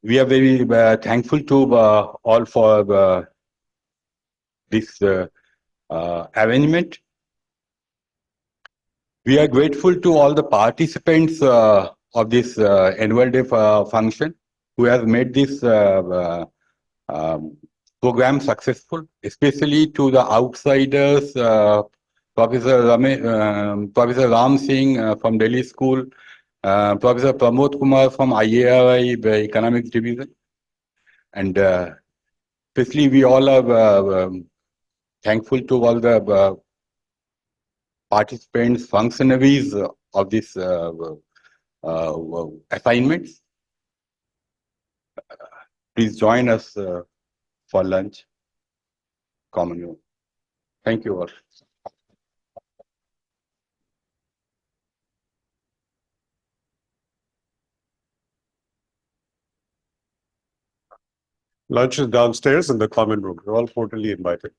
We are very thankful to all for this arrangement. We are grateful to all the participants of this annual day function who have made this program successful, especially to the outsiders, Professor Ram Singh from Delhi School, Professor Pramod Kumar from IARI Economics Division. And especially we all are thankful to all the participants, functionaries of this assignments. Please join us for lunch, common room. Thank you all. Lunch is downstairs in the common room. You're all cordially invited.